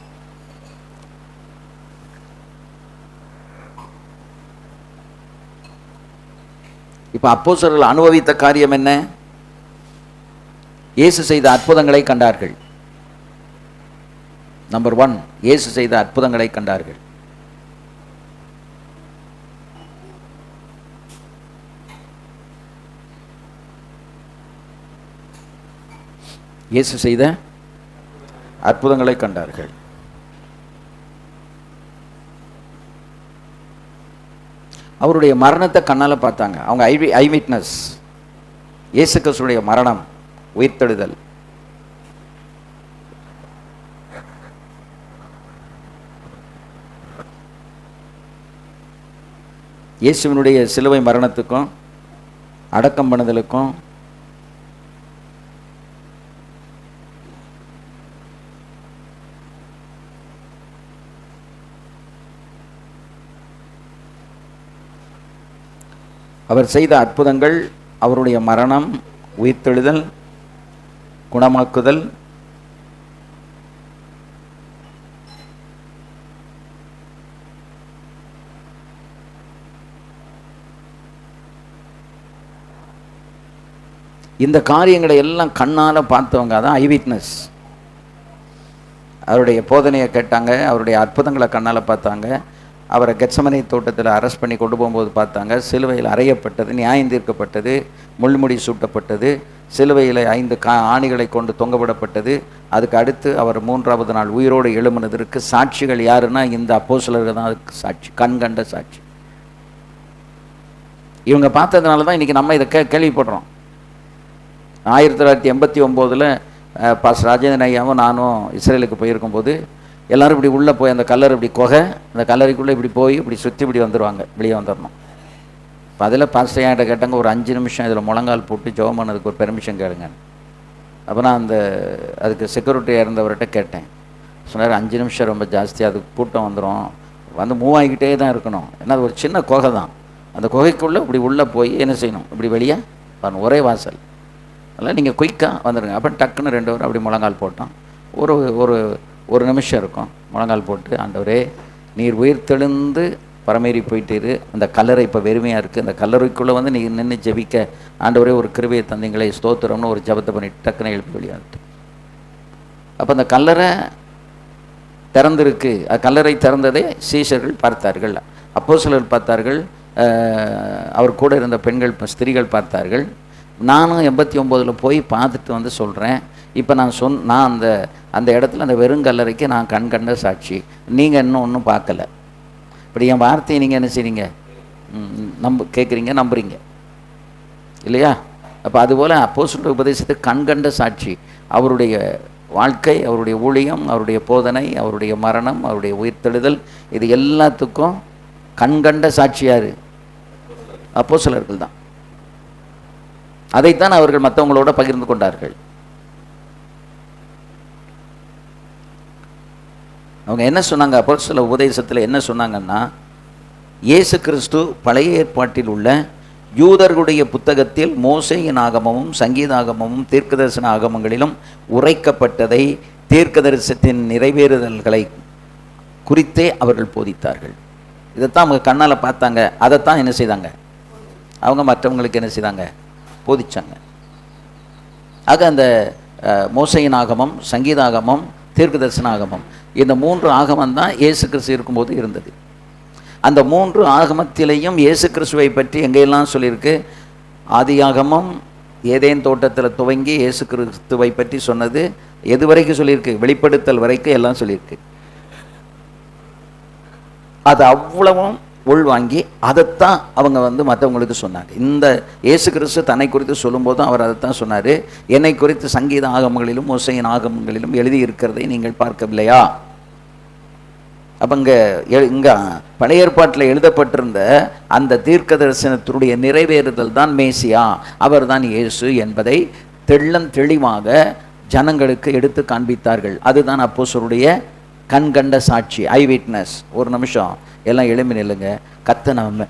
A: இப்ப அப்போஸ்தலர்கள் அனுபவித்த காரியம் என்ன? இயேசு செய்த அற்புதங்களை கண்டார்கள். நம்பர் 1, இயேசு செய்த அற்புதங்களை கண்டார்கள். இயேசு செய்த அற்புதங்களை கண்டார்கள். அவருடைய மரணத்தை கண்ணால பார்த்தாங்க. அவங்க ஐ விட்னஸ். இயேசு கிறிஸ்துடைய மரணம், உயிர்த்தெழுதல். இயேசுவினுடைய சிலுவை மரணத்துக்கும் அடக்கம் பண்ணுதலுக்கும் அவர் செய்த அற்புதங்கள், அவருடைய மரணம், உயிர்த்தெழுதல், குணமாக்குதல், இந்த காரியங்களை எல்லாம் கண்ணால் பார்த்தவங்க தான் ஐவிட்னஸ். அவருடைய போதனையை கேட்டாங்க, அவருடைய அற்புதங்களை கண்ணால் பார்த்தாங்க. அவரை கெத்சமனே தோட்டத்தில் அரெஸ்ட் பண்ணி கொண்டு போகும்போது பார்த்தாங்க. சிலுவையில் அறையப்பட்டது, நியாயம் தீர்க்கப்பட்டது, முள்முடி சூட்டப்பட்டது, சிலுவையில் 5 ஆணிகளை கொண்டு தொங்கவிடப்பட்டது. அதுக்கு அடுத்து அவர் 3ஆவது நாள் உயிரோடு எழும்பினதற்கு சாட்சிகள் யாருன்னா இந்த அப்போஸ்தலர்கள் தான் அதுக்கு சாட்சி, கண் கண்ட சாட்சி. இவங்க பார்த்ததுனால தான் இன்றைக்கி நம்ம இதை கேள்விப்படுறோம். 1989 பாஸ்டர் ராஜேந்திரன் ஐயாவும் நானும் இஸ்ரேலுக்கு போயிருக்கும்போது எல்லோரும் இப்படி உள்ளே போய் அந்த கல்லறை இப்படி அந்த கல்லறைக்குள்ளே இப்படி போய் இப்படி சுற்றி இப்படி வந்துடுவாங்க, வெளியே வந்துடணும். இப்போ அதில் பாஸ்டர் என்கிட்ட கேட்டாங்க, ஒரு 5 நிமிஷம் இதில் முழங்கால் போட்டு ஜெபம் பண்ணதுக்கு ஒரு பெர்மிஷன் கேளுங்க. அப்போ நான் அதுக்கு செக்யூரிட்டியாக இருந்தவர்கிட்ட கேட்டேன். சொன்னார் 5 நிமிஷம் ரொம்ப ஜாஸ்தி, அதுக்கு கூட்டம் வந்துடும், வந்து மூவ் ஆகிக்கிட்டே தான் இருக்கணும். ஏன்னா அது ஒரு சின்ன குகை தான். அந்த குகைக்குள்ளே இப்படி உள்ளே போய் என்ன செய்யணும், இப்படி வெளியே வரணும். ஒரே வாசல். அதனால் நீங்கள் குயிக்காக வந்துடுங்க. அப்போ டக்குன்னு 2 பேரும் அப்படி முழங்கால் போட்டோம். ஒரு ஒரு ஒரு நிமிஷம் இருக்கும். முழங்கால் போட்டு, ஆண்டவரே நீர் உயிர்த்தெழுந்து பரமேறி போயிட்டு அந்த கல்லறை இப்போ வெறுமையாக இருக்குது, அந்த கல்லறைக்குள்ளே வந்து நீ நின்று ஜெபிக்க ஆண்டவரே ஒரு கிருபையை தந்தீங்களே ஸ்தோத்திரம்னு ஒரு ஜெபத்தை பண்ணி டக்குன்னு எழுப்பி வெளியாகிட்டு. அப்போ அந்த கல்லறை திறந்திருக்கு. கல்லறை திறந்ததே சீஷர்கள் பார்த்தார்கள், அப்போஸ்தலர்கள் பார்த்தார்கள், அவர் கூட இருந்த பெண்கள் ஸ்திரீகள் பார்த்தார்கள். நானும் 89 போய் பார்த்துட்டு வந்து சொல்கிறேன். இப்போ நான் அந்த இடத்துல அந்த வெறுங்கல்லறைக்கு நான் கண்கண்ட சாட்சி. நீங்கள் இன்னும் ஒன்றும் பார்க்கல. இப்படி என் வார்த்தையை நீங்கள் என்ன செய்றீங்க, கேட்குறீங்க, நம்புறீங்க இல்லையா? அப்போ அதுபோல் அப்போஸ்தலர் உபதேசத்துக்கு கண்கண்ட சாட்சி. அவருடைய வாழ்க்கை, அவருடைய ஊழியம், அவருடைய போதனை, அவருடைய மரணம், அவருடைய உயிர்த்தெழுதல், இது எல்லாத்துக்கும் கண்கண்ட சாட்சியார் அப்போஸ்தலர்கள் தான். அதைத்தான் அவர்கள் மற்றவங்களோட பகிர்ந்து கொண்டார்கள். அவங்க என்ன சொன்னாங்க, அப்போஸ்தலர் உபதேசத்தில் என்ன சொன்னாங்கன்னா, இயேசு கிறிஸ்து பழைய ஏற்பாட்டில் உள்ள யூதர்களுடைய புத்தகத்தில் மோசேயின் ஆகமமும் சங்கீதாகமமும் தீர்க்கதரிசன ஆகமங்களிலும் உரைக்கப்பட்டதை, தீர்க்கதரிசனத்தின் நிறைவேறுதல்களை குறித்தே அவர்கள் போதித்தார்கள். இதைத்தான் அவங்க கண்ணால் பார்த்தாங்க. அதைத்தான் என்ன செய்தாங்க, அவங்க மற்றவங்களுக்கு என்ன செய்தாங்க, போதிச்சாங்க. ஆக அந்த மோசேயின் ஆகமம், சங்கீதாகமம், தீர்க்கதரிசன ஆகமம், இந்த 3 ஆகமம் தான் இயேசு கிறிஸ்து இருக்கும்போது இருந்தது. அந்த 3 ஆகமத்திலையும் இயேசு கிறிஸ்துவை பற்றி எங்கெல்லாம் சொல்லியிருக்கு. ஆதியாகமம் ஏதேன் தோட்டத்தில் துவங்கி இயேசு கிறிஸ்துவை பற்றி சொன்னது எது வரைக்கும் சொல்லியிருக்கு, வெளிப்படுத்தல் வரைக்கும் எல்லாம் சொல்லியிருக்கு. அது அவ்வளவும் உள்வாங்கி அதைத்தான் அவங்க வந்து மற்றவங்களுக்கு சொன்னாங்க. இந்த இயேசு கிறிஸ்து தன்னை குறித்து சொல்லும்போதும் அவர் அதைத்தான் சொன்னார். என்னை குறித்து சங்கீத ஆகமங்களிலும் மோசேயின் ஆகமங்களிலும் எழுதி இருக்கிறதை நீங்கள் பார்க்கவில்லையா? அப்போ இங்கே பழைய ஏற்பாட்டில் எழுதப்பட்டிருந்த அந்த தீர்க்க தரிசனத்தினுடைய நிறைவேறுதல் தான் மேசியா, அவர் தான் இயேசு என்பதை தெளிவாக ஜனங்களுக்கு எடுத்து காண்பித்தார்கள். அதுதான் அப்போஸ்தலருடைய கண்கண்ட சாட்சி, ஐ விட்னஸ். ஒரு நிமிஷம் எல்லாம் எழும்பி நில்லுங்க. கர்த்தர் நம்ம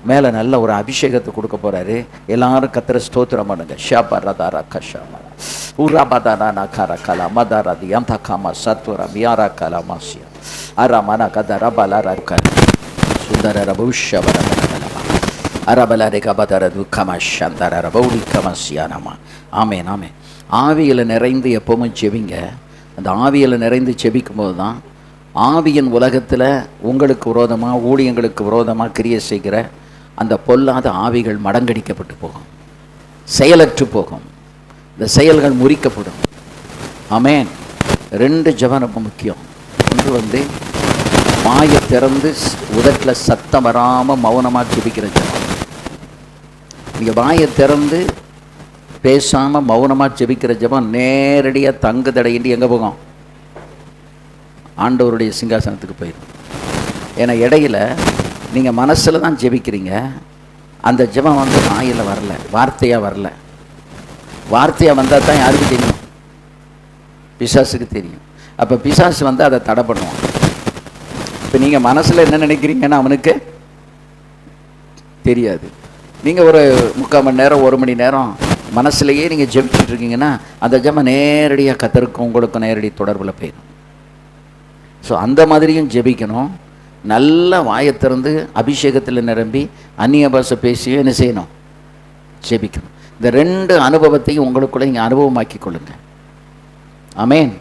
A: மேலே நல்ல ஒரு அபிஷேகத்தை கொடுக்க போகிறாரு. எல்லாரும் கர்த்தரை ஸ்தோத்திரம் பண்ணுங்க. ஷாபா ரதாரா கஷாமா உராபதானா நகாரா கலா மதாராதி அந்த காமா சத்வரா மியாரா கலா மாசியா அரமன கதரா பலாரா கல சுந்தர ரபுஷபர கலமா அரபல ரேகபதர துக்கமா சந்தர ரபௌலி கமசியானமா. ஆமென் ஆமென். ஆவியில் நிறைந்து எப்பவும் செவிங்க. அந்த ஆவியில் நிறைந்து செபிக்கும் போது தான் ஆவியின் உலகத்தில் உங்களுக்கு விரோதமாக, ஊழியங்களுக்கு விரோதமாக கிரியை செய்கிற அந்த பொல்லாத ஆவிகள் மடங்கடிக்கப்பட்டு போகும், செயலற்று போகும், இந்த செயல்கள் முறிக்கப்படும். ஆமென். 2 ஜெபம் ரொம்ப முக்கியம். ஒன்று வந்து வாயை திறந்து உதட்டில் சத்தம் வராமல் மௌனமாக ஜெபிக்கிற ஜெபம். நீங்கள் வாயை திறந்து பேசாமல் மௌனமாக ஜெபிக்கிற ஜெபம் நேரடியாக தங்கு தடையின்றி எங்கே போகும், ஆண்டவருடைய சிங்காசனத்துக்கு போயிடும். ஏன்னா இடையில நீங்கள் மனசில் தான் ஜெபிக்கிறீங்க. அந்த ஜெபம் வந்து வாயில் வரல, வார்த்தையாக வரல. வார்த்தையாக வந்தால் தான் யாருக்கு தெரியும், பிசாசுக்கு தெரியும். அப்போ பிசாசு வந்து அதை தடை பண்ணுவான். இப்போ நீங்கள் மனசில் என்ன நினைக்கிறீங்கன்னா அவனுக்கு தெரியாது. நீங்கள் ஒரு 3/4 மணி நேரம் 1 மணி நேரம் மனசுலையே நீங்கள் ஜெபிச்சுட்டு இருக்கீங்கன்னா அந்த ஜெபம் நேரடியாக கர்த்தருக்கும் உங்களுக்கும் நேரடி தொடர்பில் போயிடும். ஸோ அந்த மாதிரியும் ஜெபிக்கணும். நல்ல வாயை திறந்து அபிஷேகத்தில் நிரம்பி அந்நிய பாஷை பேசியும் என்ன செய்யணும், ஜெபிக்கணும். இந்த 2 அனுபவத்தையும் உங்களுக்குள்ள நீங்கள் அனுபவமாக்கி கொள்ளுங்க. ஆமென்.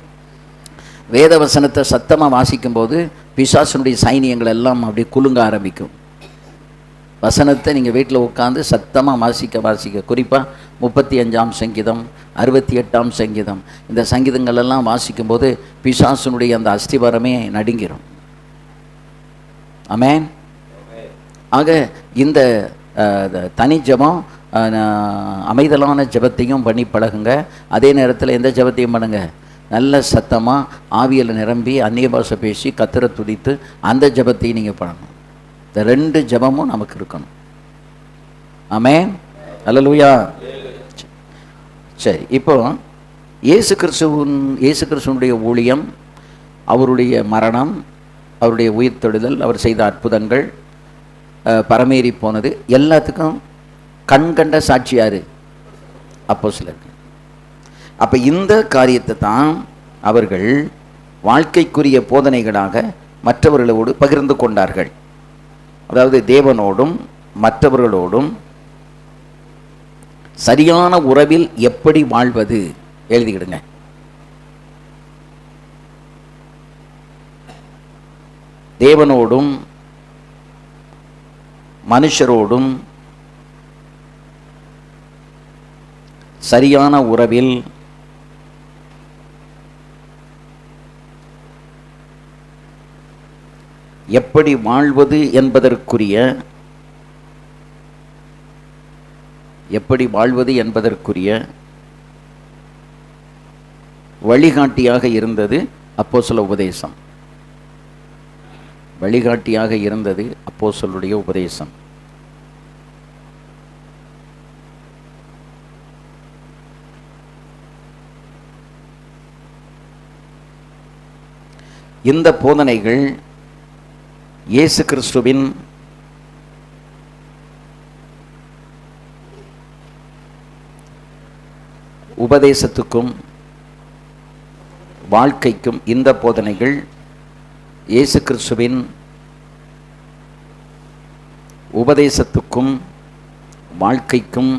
A: வேத வசனத்தை சத்தமாக வாசிக்கும்போது பிசாசனுடைய சைனியங்கள் எல்லாம் அப்படி குலுங்க ஆரம்பிக்கும். வசனத்தை நீங்கள் வீட்டில் உட்காந்து சத்தமாக வாசிக்க குறிப்பாக 35ஆம் சங்கீதம், 68ஆம் சங்கீதம், இந்த சங்கீதங்கள் எல்லாம் வாசிக்கும்போது பிசாசனுடைய அந்த அஸ்திவாரமே நடுங்கிடும். ஆமென். ஆக இந்த தனி ஜெபம், அமைதலான ஜெபத்தையும் பண்ணி பழகுங்க. அதே நேரத்தில் எந்த ஜெபத்தையும் பண்ணுங்க, நல்ல சத்தமாக ஆவியில் நிரம்பி அந்நிய பாஷை பேசி கர்த்தரை துதித்து அந்த ஜெபத்தையும் நீங்கள் பண்ணணும். இந்த 2 ஜெபமும் நமக்கு இருக்கணும். ஆமென். அல்லேலூயா. சரி, இப்போ இயேசு கிறிஸ்துவனுடைய ஊழியம், அவருடைய மரணம், அவருடைய உயிர்த்தெழுதல், அவர் செய்த அற்புதங்கள், பரமேறி போனது, எல்லாத்துக்கும் கண்கண்ட சாட்சி யாரு? அப்போஸ்தலர்கள். அப்போ இந்த காரியத்தை தான் அவர்கள் வாழ்க்கைக்குரிய போதனைகளாக மற்றவர்களோடு பகிர்ந்து கொண்டார்கள். அதாவது தேவனோடும் மற்றவர்களோடும் சரியான உறவில் எப்படி வாழ்வது எழுதிக்கிடுங்க. தேவனோடும் மனுஷரோடும் சரியான உறவில் எப்படி வாழ்வது என்பதற்குரிய வழிகாட்டியாக இருந்தது அப்போஸ்தல உபதேசம். வழிகாட்டியாக இருந்தது அப்போஸ்தலருடைய உபதேசம். இந்த போதனைகள் இயேசு கிறிஸ்துவின் உபதேசத்துக்கும் வாழ்க்கைக்கும், இந்த போதனைகள் இயேசு கிறிஸ்துவின் உபதேசத்துக்கும் வாழ்க்கைக்கும்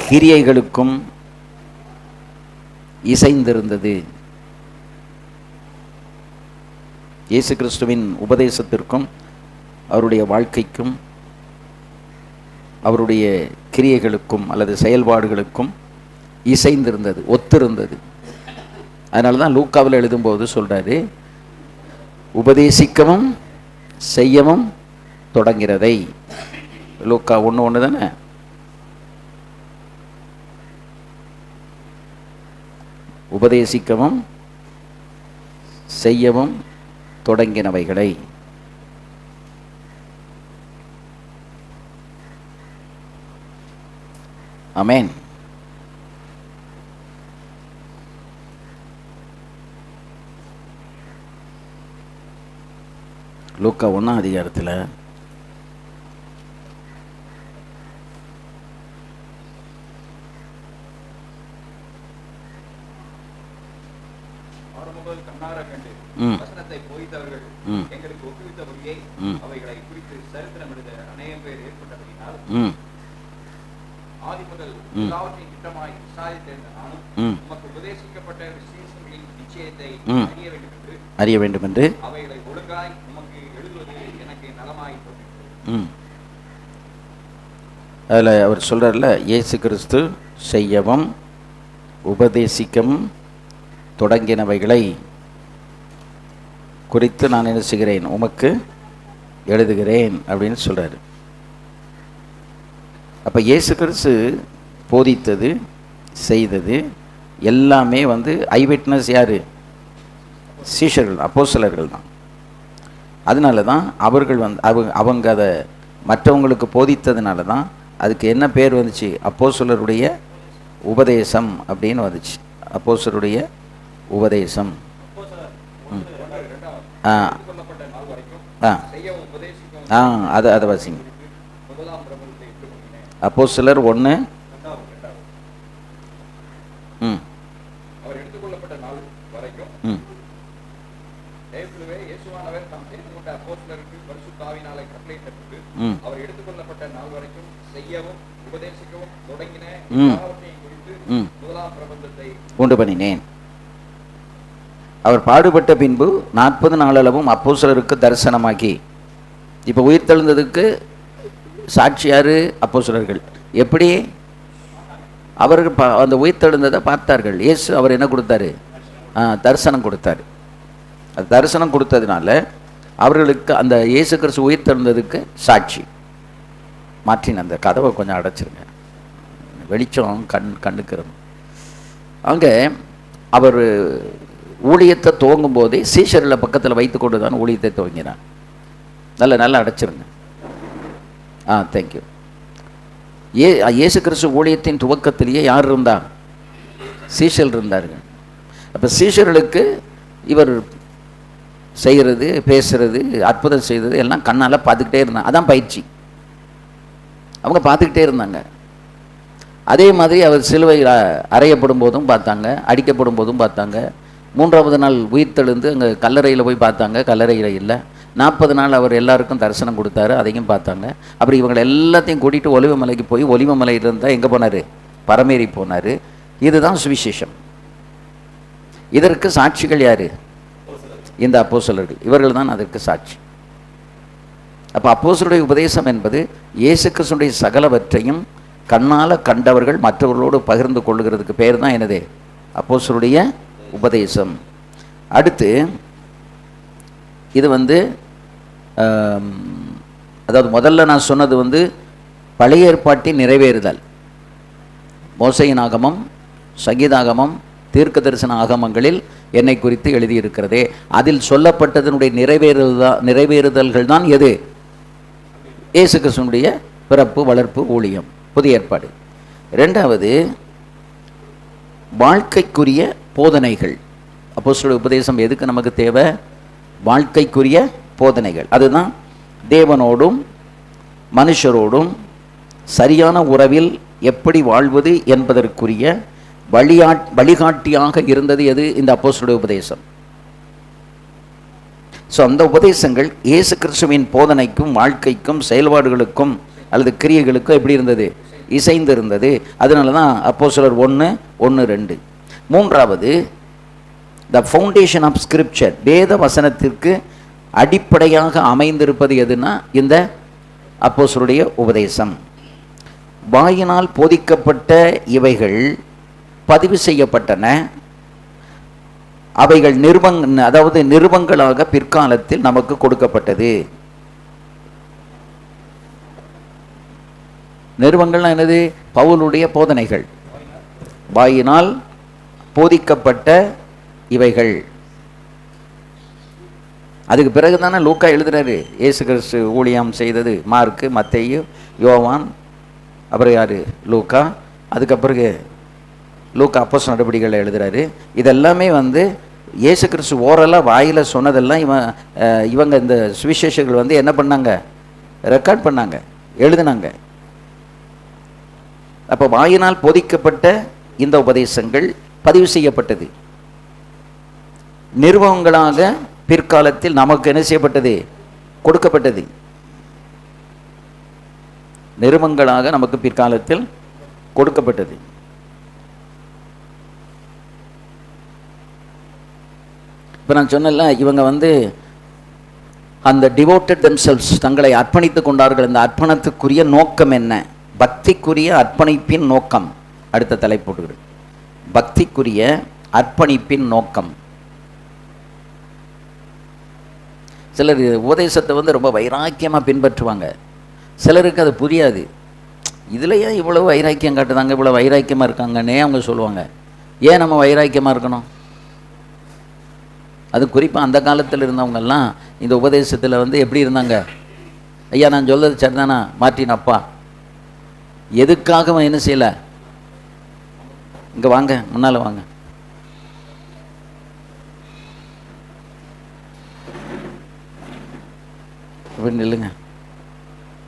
A: கிரியைகளுக்கும் இசைந்திருந்தது. இயேசு கிறிஸ்துவின் உபதேசத்திற்கும் அவருடைய வாழ்க்கைக்கும் அவருடைய கிரியைகளுக்கும் அல்லது செயல்பாடுகளுக்கும் இசைந்திருந்தது, ஒத்திருந்தது. அதனால தான் லூக்காவில் எழுதும்போது சொல்றாரு, உபதேசிக்கவும் செய்யவும் தொடங்கிறதை. லூக்கா 1:1 தானே? உபதேசிக்கவும் செய்யவும் தொடங்கினவைகளை. ஆமென். லூக்கா 1 அதிகாரத்தில் அறிய வேண்டும் என்று அதில் அவர் சொல்றார்ல, இயேசு கிறிஸ்து செய்யவும் உபதேசிக்கவும் தொடங்கினவைகளை குறித்து நான் என்ன செய்கிறேன், உமக்கு எழுதுகிறேன் அப்படின்னு சொல்றாரு. அப்போ இயேசு கிறிஸ்து போதித்தது, செய்தது எல்லாமே ஐவிட்னஸ் யாரு? சீஷர்கள், அப்போஸ்தலர்கள் தான். அதனால தான் அவர்கள் அவங்க அதை மற்றவங்களுக்கு போதித்ததுனால தான் அதுக்கு என்ன பேர் வந்துச்சு? அப்போஸ்தலருடைய உபதேசம் அப்படின்னு வந்துச்சு. அப்போஸ்தலருடைய உபதேசம். அதை வாசிங்க. அப்போஸ்தலர் 1. உண்டு பண்ணினேன். அவர் பாடுபட்ட பின்பு 40 நாளளவும் அப்போஸ்தலருக்கு தரிசனமாக்கி. இப்போ உயிர்த்தெழுந்ததுக்கு சாட்சியாரு? அப்போஸ்தலர்கள். எப்படி? அவர்கள் அந்த உயிர்த்தெழுந்ததை பார்த்தார்கள். இயேசு அவர் என்ன கொடுத்தாரு? தரிசனம் கொடுத்தாரு. அது தரிசனம் கொடுத்ததுனால அவர்களுக்கு அந்த இயேசு கிறிஸ்து உயிர்த்தெழுந்ததுக்கு சாட்சி. மாற்றின அந்த கதவை கொஞ்சம் அடைச்சிருங்க, வெளிச்சம் கண்ணுக்கிறது. அங்கே அவர் ஊழியத்தை துவங்கும் போதே சீஷர்களை பக்கத்தில் வைத்து கொண்டு தான் ஊழியத்தை துவங்கினார். நல்லா அடைச்சிருங்க. தேங்க்யூ. இயேசு கிறிஸ்து ஊழியத்தின் துவக்கத்திலேயே யார் இருந்தா? சீஷர்கள் இருந்தார்கள். அப்போ சீஷர்களுக்கு இவர் செய்கிறது, பேசுறது, அற்புதம் செய்கிறது எல்லாம் கண்ணால் பார்த்துக்கிட்டே இருந்தாங்க. அதான் பயிற்சி. அவங்க பார்த்துக்கிட்டே இருந்தாங்க. அதே மாதிரி அவர் சிலுவையில் அறையப்படும் போதும் பார்த்தாங்க, அடிக்கப்படும் போதும் பார்த்தாங்க. 3வது நாள் உயிர்த்தெழுந்து அங்கே கல்லறையில் போய் பார்த்தாங்க, கல்லறையில் இல்லை. 40 நாள் அவர் எல்லாருக்கும் தரிசனம் கொடுத்தாரு, அதையும் பார்த்தாங்க. அப்புறம் இவங்களை எல்லாத்தையும் கூட்டிகிட்டு ஒலிவமலைக்கு போய் ஒலிவமலையில் இருந்தால் எங்கே போனார்? பரமேறி போனார். இதுதான் சுவிசேஷம். இதற்கு சாட்சிகள் யார்? இந்த அப்போஸ்தலர்கள். இவர்கள் தான் அதற்கு சாட்சி. அப்போ அப்போஸ்தலருடைய உபதேசம் என்பது இயேசு கிறிஸ்துவினுடைய சகலவற்றையும் கண்ணால் கண்டவர்கள் மற்றவர்களோடு பகிர்ந்து கொள்ளுகிறதுக்கு பேர் தான் என்னது? அப்போஸ்தலருடைய உபதேசம். அடுத்து இது அதாவது முதல்ல நான் சொன்னது பழைய ஏற்பாட்டின் நிறைவேறுதல். மோசையின் ஆகமம், சங்கீதாகமம், தீர்க்க தரிசன ஆகமங்களில் என்னை குறித்து எழுதியிருக்கிறதே, அதில் சொல்லப்பட்டதனுடைய நிறைவேறுதல்கள் தான் எது? இயேசு கிறிஸ்துவினுடைய பிறப்பு, வளர்ப்பு, ஊழியம், புதிய ஏற்பாடு. 2வது வாழ்க்கைக்குரிய போதனைகள். அப்போஸ்தலருடைய உபதேசம் எதுக்கு நமக்கு தேவை? வாழ்க்கைக்குரிய போதனைகள். அதுதான் தேவனோடும் மனுஷரோடும் சரியான உறவில் எப்படி வாழ்வது என்பதற்குரிய வழிகாட்டியாக இருந்தது எது? இந்த அப்போஸ்தலருடைய உபதேசம். ஸோ அந்த உபதேசங்கள் இயேசு கிறிஸ்துவின் போதனைக்கும் வாழ்க்கைக்கும் செயல்பாடுகளுக்கும் அல்லது கிரியைகளுக்கும் எப்படி இருந்தது? இசைந்து இருந்தது. அதனால தான் அப்போஸ்தலர் 1:1-2. 3வது த ஃபவுண்டேஷன் ஆஃப் ஸ்கிரிப்சர். வேத வசனத்திற்கு அடிப்படையாக அமைந்திருப்பது எதுனா இந்த அப்போஸ்தலருடைய உபதேசம். வாயினால் போதிக்கப்பட்ட இவைகள் பதிவு செய்யப்பட்டன. அவைகள் நிருபங்களாக பிற்காலத்தில் நமக்கு கொடுக்கப்பட்டது. நிருபங்கள்னா என்னது? பவுலுடைய போதனைகள். வாயினால் போதிக்கப்பட்ட இவைகள். அதுக்கு பிறகு தானே லூக்கா எழுதுறாரு இயேசு கிறிஸ்து ஊழியம் செய்தது. மார்க்கு, மத்தேயு, யோவான், அப்புறம் யார்? லூக்கா. அதுக்கப்புறம் லூக்கா அப்போஸ்தலர் நடபடிகளை எழுதுறாரு. இதெல்லாமே இயேசு கிறிஸ்து ஓரலாக வாயில் சொன்னதெல்லாம் இவங்க இந்த சுவிசேஷர்கள் என்ன பண்ணாங்க? ரெக்கார்ட் பண்ணாங்க, எழுதினாங்க. அப்போ வாயினால் போதிக்கப்பட்ட இந்த உபதேசங்கள் பதிவு செய்யப்பட்டது. நிருபங்களாக பிற்காலத்தில் நமக்கு என்ன செய்யப்பட்டது? கொடுக்கப்பட்டது. நிருபங்களாக நமக்கு பிற்காலத்தில் கொடுக்கப்பட்டது. இப்போ நான் சொன்னல, இவங்க அந்த டிவோட்டட் தெம்செல்ஸ், தங்களை அர்ப்பணித்து கொண்டார்கள். அந்த அர்ப்பணத்துக்குரிய நோக்கம் என்ன? பக்திக்குரிய அர்ப்பணிப்பின் நோக்கம். அடுத்த தலைப்பு பக்திக்குரிய அர்ப்பணிப்பின் நோக்கம். சிலர் உபதேசத்தை ரொம்ப வைராக்கியமாக பின்பற்றுவாங்க. சிலருக்கு அது புரியாது. இதில் ஏன் இவ்வளோ வைராக்கியம் காட்டுதாங்க, இவ்வளோ வைராக்கியமாக இருக்காங்கன்னே அவங்க சொல்லுவாங்க. ஏன் நம்ம வைராக்கியமாக இருக்கணும்? அது குறிப்பாக அந்த காலத்தில் இருந்தவங்கெல்லாம் இந்த உபதேசத்தில் எப்படி இருந்தாங்க? ஐயா நான் சொல்றது சரிதானா மார்ட்டின் அப்பா? எதுக்காக என்ன செய்யலை? இங்கே வாங்க, முன்னால் வாங்க. இப்படி இல்லைங்க.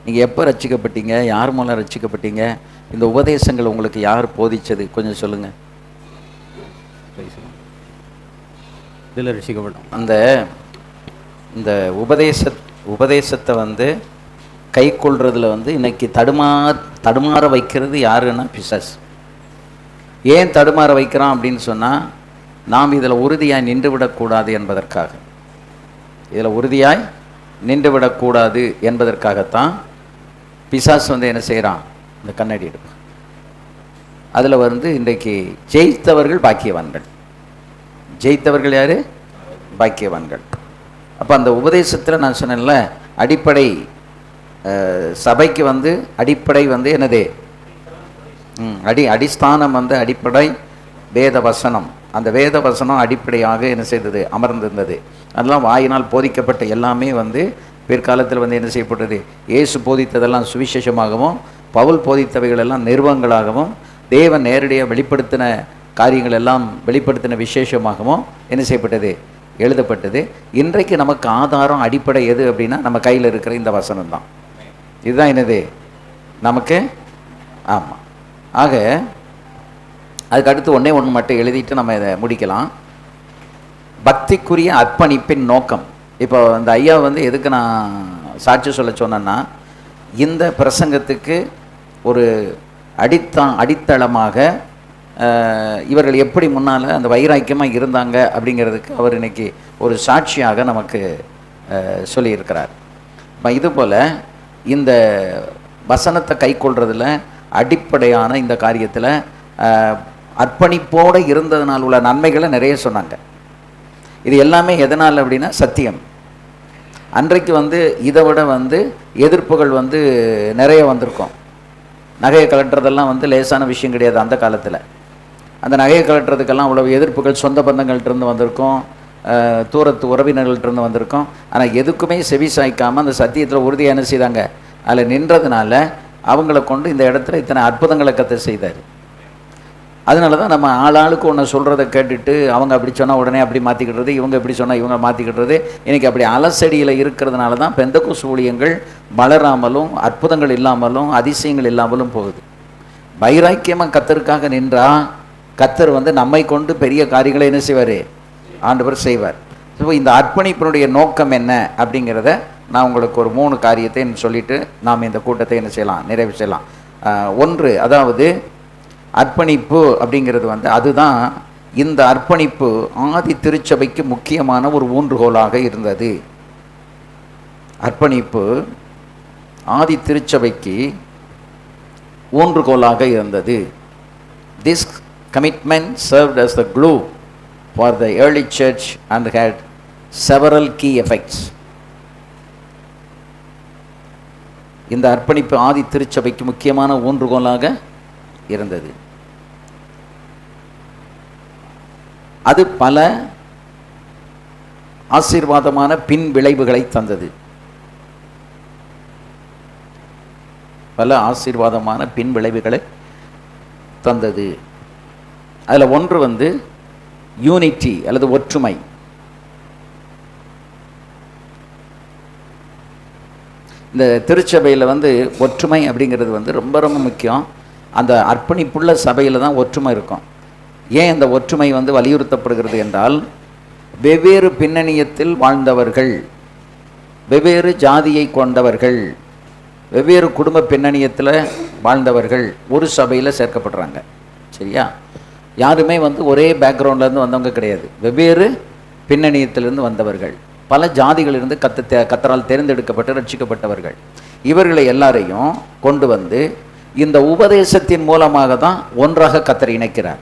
A: நீங்கள் எப்போ ரட்சிக்கப்பட்டீங்க? யார் மூலம் ரட்சிக்கப்பட்டீங்க? இந்த உபதேசங்கள் உங்களுக்கு யார் போதிச்சது? கொஞ்சம் சொல்லுங்கள்.
B: இதில் ரட்சிக்கப்பட்டோம்.
A: இந்த உபதேசத்தை கை கொள்றதுல இன்னைக்கு தடுமாற வைக்கிறது யாருன்னா பிசாசு. ஏன் தடுமாற வைக்கிறான் அப்படின்னு சொன்னால், நாம் இதில் உறுதியாய் நின்றுவிடக்கூடாது என்பதற்காக. இதில் உறுதியாய் நின்றுவிடக்கூடாது என்பதற்காகத்தான் பிசாசு என்ன செய்கிறான்? இந்த கண்ணாடி எடுப்பான். அதில் இன்றைக்கு ஜெயித்தவர்கள் பாக்கியவான்கள். ஜெயித்தவர்கள் யார்? பாக்கியவான்கள். அப்போ அந்த உபதேசத்தில் நான் சொன்னேன்ல, அடிப்படை சபைக்கு அடிப்படை என்னது? அடிஸ்தானம் அடிப்படை வேத வசனம். அந்த வேத வசனம் அடிப்படையாக என்ன செய்தது? அமர்ந்திருந்தது. அதெல்லாம் வாயினால் போதிக்கப்பட்ட எல்லாமே பிற்காலத்தில் என்ன செய்யப்பட்டது? இயேசு போதித்ததெல்லாம் சுவிசேஷமாகவும், பவுல் போதித்தவைகள் எல்லாம் நிருபங்களாகவும், தேவன் நேரடியாக வெளிப்படுத்தின காரியங்கள் எல்லாம் வெளிப்படுத்தின விசேஷமாகவும் என்ன செய்யப்பட்டது, எழுதப்பட்டது. இன்றைக்கு நமக்கு ஆதாரம் அடிப்படை எது அப்படின்னா நம்ம கையில் இருக்கிற இந்த வசனம் தான். இதுதான் என்னது நமக்கு. ஆமாம். ஆக அதுக்கு அடுத்து ஒன்றே ஒன்று மட்டும் எழுதிட்டு நம்ம இதை முடிக்கலாம். பக்திக்குரிய அர்ப்பணிப்பின் நோக்கம். இப்போ அந்த ஐயா வந்து எதுக்கு நான் சாட்சி சொல்ல சொன்னேன்னா, இந்த பிரசங்கத்துக்கு ஒரு அடித்தளமாக இவர்கள் எப்படி முன்னால் அந்த வைராக்கியமாக இருந்தாங்க அப்படிங்கிறதுக்கு அவர் இன்னைக்கு ஒரு சாட்சியாக நமக்கு சொல்லியிருக்கிறார். இதுபோல் இந்த வசனத்தை கை கொள்றதுல அடிப்படையான இந்த காரியத்தில் அர்ப்பணிப்போடு இருந்ததுனால் உள்ள நன்மைகளை நிறைய சொன்னாங்க. இது எல்லாமே எதனால் அப்படின்னா சத்தியம். அன்றைக்கு வந்து இதை விட வந்து எதிர்ப்புகள் வந்து நிறைய வந்திருக்கும். நகையை கலட்டுறதெல்லாம் வந்து லேசான விஷயம் கிடையாது. அந்த காலத்தில் அந்த நகையை கலட்டுறதுக்கெல்லாம் அவ்வளோ எதிர்ப்புகள் சொந்த பந்தங்கள்கிட்டருந்து வந்திருக்கும், தூரத்து உறவினர்கள்ட்டிருந்து வந்திருக்கும். ஆனால் எதுக்குமே செவி சாய்க்காமல் அந்த சத்தியத்தில் உறுதியாக என்ன செய்தாங்க, அதில் நின்றதுனால அவங்கள கொண்டு இந்த இடத்துல இத்தனை அற்புதங்களை கத்த செய்தார். அதனால தான் நம்ம ஆளாளுக்கு ஒன்று சொல்கிறத கேட்டுட்டு அவங்க அப்படி சொன்னால் உடனே அப்படி மாற்றிக்கிடுறது, இவங்க இப்படி சொன்னால் இவங்க மாற்றிக்கிடுறது. இன்றைக்கி அப்படி அலசடியில் இருக்கிறதுனால தான் பெந்தகோஸ்து ஊழியங்கள் வளராமலும் அற்புதங்கள் இல்லாமலும் அதிசயங்கள் இல்லாமலும் போகுது. வைராக்கியமாக கத்தருக்காக நின்றா கத்தர் வந்து நம்மை கொண்டு பெரிய காரியங்களை என்ன செய்வார், ஆண்டவர் செய்வார். ஸோ இந்த அர்ப்பணிப்பினுடைய நோக்கம் என்ன அப்படிங்கிறத நான் உங்களுக்கு ஒரு 3 காரியத்தை சொல்லிவிட்டு நாம் இந்த கூட்டத்தை என்ன செய்யலாம், நிறைவு செய்யலாம். ஒன்று, அதாவது அர்ப்பணிப்பு அப்படிங்கிறது வந்து அதுதான் இந்த அர்ப்பணிப்பு ஆதி திருச்சபைக்கு முக்கியமான ஒரு ஊன்றுகோலாக இருந்தது. அர்ப்பணிப்பு ஆதி திருச்சபைக்கு ஊன்றுகோலாக இருந்தது. This commitment served as the glue for the early church and had several key effects. இந்த அர்ப்பணிப்பு ஆதி திருச்சபைக்கு முக்கியமான ஊன்றுகோலாக இருந்தது. அது பல ஆசீர்வாதமான பின் விளைவுகளை தந்தது. பல ஆசீர்வாதமான பின் விளைவுகளை தந்தது. அதில் ஒன்று வந்து யூனிட்டி அல்லது ஒற்றுமை. இந்த திருச்சபையில் வந்து ஒற்றுமை அப்படிங்கிறது வந்து ரொம்ப ரொம்ப முக்கியம். அந்த அர்ப்பணிப்புள்ள சபையில் தான் ஒற்றுமை இருக்கும். ஏன் அந்த ஒற்றுமை வந்து வலியுறுத்தப்படுகிறது என்றால், வெவ்வேறு பின்னணியத்தில் வாழ்ந்தவர்கள், வெவ்வேறு ஜாதியை கொண்டவர்கள், வெவ்வேறு குடும்ப பின்னணியத்தில் வாழ்ந்தவர்கள் ஒரு சபையில் சேர்க்கப்படுறாங்க. சரியா? யாருமே வந்து ஒரே பேக்ரவுண்ட்லேருந்து வந்தவங்க கிடையாது. வெவ்வேறு பின்னணியத்திலிருந்து வந்தவர்கள், பல ஜாதிகளிலிருந்து கத்தரால் தேர்ந்தெடுக்கப்பட்டு ரட்சிக்கப்பட்டவர்கள். இவர்களை எல்லாரையும் கொண்டு வந்து இந்த உபதேசத்தின் மூலமாக தான் ஒன்றாக கத்தர் இணைக்கிறார்.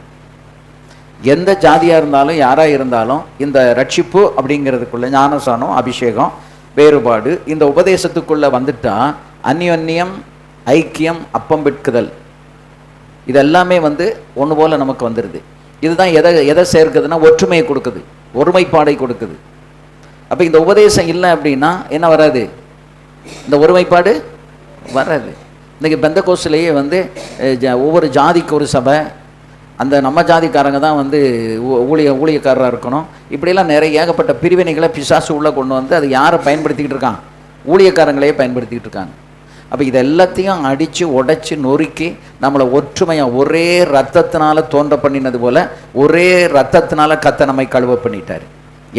A: எந்த ஜாதியாக இருந்தாலும் யாராக இருந்தாலும் இந்த ரட்சிப்பு அப்படிங்கிறதுக்குள்ள ஞானசானம், அபிஷேகம், வேறுபாடு இந்த உபதேசத்துக்குள்ளே வந்துட்டா அந்யோன்யம், ஐக்கியம், அப்பம் விற்குதல் இதெல்லாமே வந்து ஒன்று போல் நமக்கு வந்துடுது. இதுதான் எதை சேர்க்குதுன்னா ஒற்றுமையை கொடுக்குது, ஒருமைப்பாடை கொடுக்குது. அப்போ இந்த உபதேசம் இல்லை அப்படின்னா என்ன வராது, இந்த ஒருமைப்பாடு வராது. இன்றைக்கி பெந்தகோஸ்திலேயே வந்து ஒவ்வொரு ஜாதிக்கு ஒரு சபை, அந்த நம்ம ஜாதிக்காரங்க தான் வந்து ஊழியக்காரராக இருக்கணும். இப்படியெல்லாம் நிறைய ஏகப்பட்ட பிரிவினைகளை பிசாசு உள்ளே கொண்டு வந்து அது யாரை பயன்படுத்திக்கிட்டு இருக்கான், ஊழியக்காரங்களையே பயன்படுத்திக்கிட்டு இருக்காங்க. அப்போ இது எல்லாத்தையும் அடித்து உடைச்சி நொறுக்கி நம்மளை ஒற்றுமையாக ஒரே ரத்தத்தினால தோன்ற பண்ணினது போல் ஒரே ரத்தத்தினால கத்த நம்மை கழுவ பண்ணிட்டார்.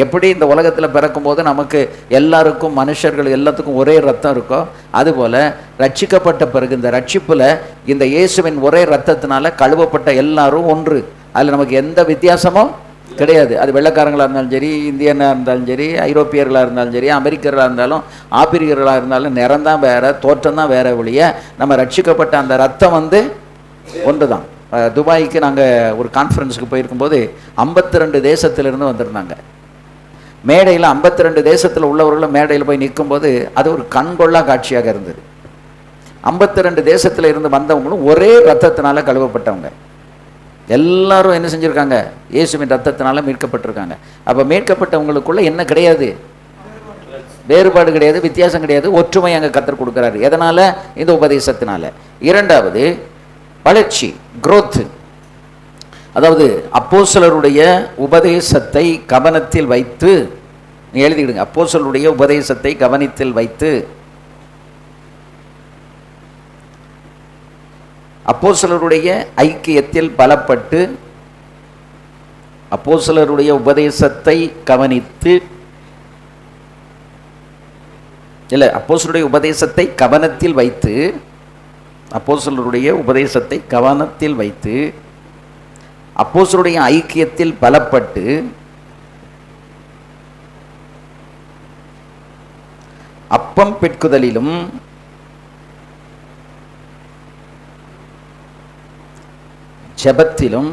A: எப்படி இந்த உலகத்தில் பிறக்கும்போது நமக்கு எல்லாருக்கும் மனுஷர்கள் எல்லாத்துக்கும் ஒரே ரத்தம் இருக்கோ, அதுபோல் ரட்சிக்கப்பட்ட பிறகு இந்த ரட்சிப்பில் இந்த இயேசுவின் ஒரே ரத்தத்தினால கழுவப்பட்ட எல்லாரும் ஒன்று. அதில் நமக்கு எந்த வித்தியாசமும் கிடையாது. அது வெள்ளைக்காரங்களாக இருந்தாலும் சரி, இந்தியனாக இருந்தாலும் சரி, ஐரோப்பியர்களாக இருந்தாலும் சரி, அமெரிக்கர்களாக இருந்தாலும் ஆப்பிரிக்கர்களாக இருந்தாலும் நிறம்தான் வேறு, தோற்றம் தான் வேறு ஒழிய நம்ம ரட்சிக்கப்பட்ட அந்த ரத்தம் வந்து ஒன்று தான். துபாய்க்கு நாங்கள் ஒரு கான்ஃபரன்ஸுக்கு போயிருக்கும்போது 52 தேசத்திலிருந்து வந்திருந்தாங்க. மேடையில் 52 தேசத்தில் உள்ளவர்களும் மேடையில் போய் நிற்கும்போது அது ஒரு கண்கொள்ளா காட்சியாக இருந்தது. 52 தேசத்தில் இருந்து வந்தவங்களும் ஒரே ரத்தத்தினால கழுவப்பட்டவங்க. எல்லாரும் என்ன செஞ்சுருக்காங்க, இயேசுவின் ரத்தத்தினால மீட்கப்பட்டிருக்காங்க. அப்போ மீட்கப்பட்டவங்களுக்குள்ள என்ன கிடையாது, வேறுபாடு கிடையாது, வித்தியாசம் கிடையாது, ஒற்றுமை அங்கே கத்தர் கொடுக்குறாரு. எதனால், இந்த உபதேசத்தினால. இரண்டாவது வளர்ச்சி, growth. அதாவது அப்போஸ்தலருடைய உபதேசத்தை கவனத்தில் வைத்து, எழுதிடுங்க, அப்போஸ்தலருடைய உபதேசத்தை கவனத்தில் வைத்து, அப்போஸ்தலருடைய ஐக்கியத்தில் பலப்பட்டு, அப்போஸ்தலருடைய உபதேசத்தை கவனித்து, இல்லை, அப்போஸ்தலருடைய உபதேசத்தை கவனத்தில் வைத்து, அப்போஸ்தலருடைய உபதேசத்தை கவனத்தில் வைத்து, அப்போஸ்தலருடைய ஐக்கியத்தில் பலப்பட்டு, அப்பம் பிட்குதலிலும் ஜெபத்திலும்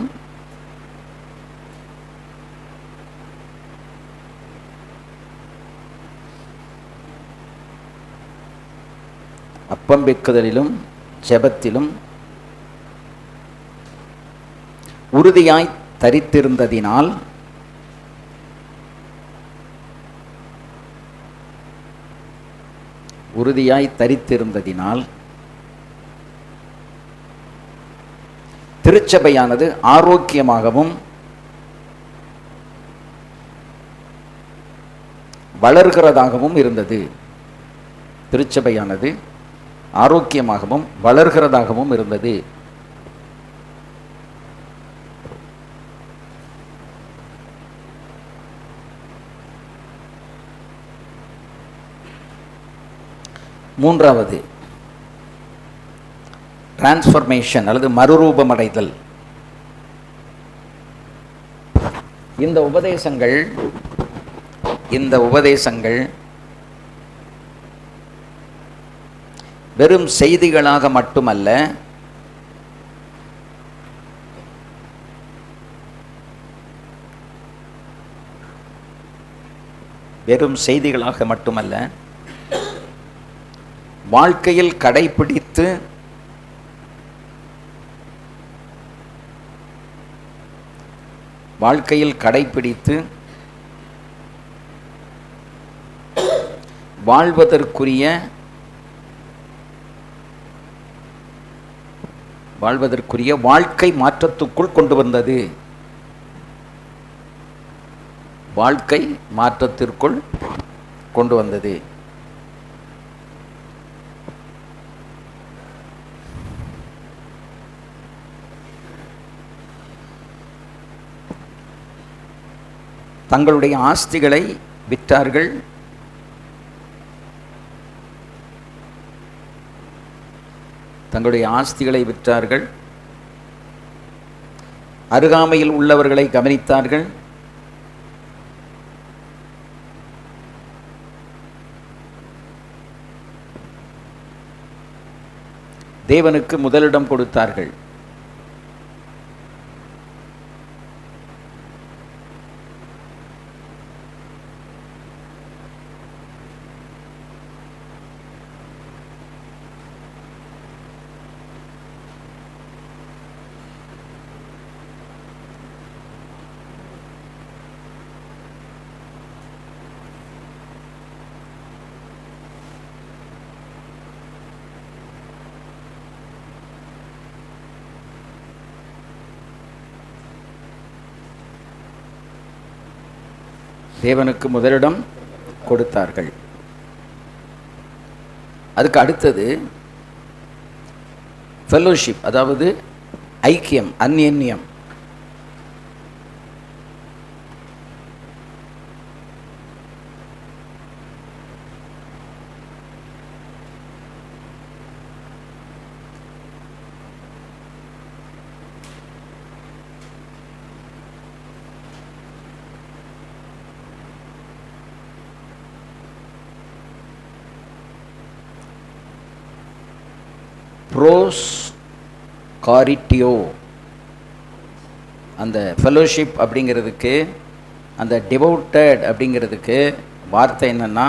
A: அப்பம் பிட்குதலிலும் ஜெபத்திலும் உறுதியாய் தரித்திருந்ததினால் திருச்சபையானது ஆரோக்கியமாகவும் வளர்கிறதாகவும் இருந்தது. திருச்சபையானது ஆரோக்கியமாகவும் வளர்கிறதாகவும் இருந்தது. மூன்றாவது, டிரான்ஸ்ஃபர்மேஷன் அல்லது மறுரூபமடைதல். இந்த உபதேசங்கள் வெறும் செய்திகளாக மட்டுமல்ல, வாழ்க்கையில் கடைபிடித்து வாழ்வதற்குரிய வாழ்க்கை மாற்றத்துக்குள் கொண்டு வந்தது. வாழ்க்கை மாற்றத்திற்குள் கொண்டு வந்தது. தங்களுடைய ஆஸ்திகளை விற்றார்கள். அருகாமையில் உள்ளவர்களை கவனித்தார்கள். தேவனுக்கு முதலிடம் கொடுத்தார்கள். தேவனுக்கு முதலிடம் கொடுத்தார்கள். அதுக்கு அடுத்தது ஃபெல்லோஷிப், அதாவது ஐக்கியம், அந்யோன்யம். ப்ரோஸ் காரிட்டியோ, அந்த ஃபெலோஷிப் அப்படிங்கிறதுக்கு, அந்த டிவோட்டட் அப்படிங்கிறதுக்கு வார்த்தை என்னன்னா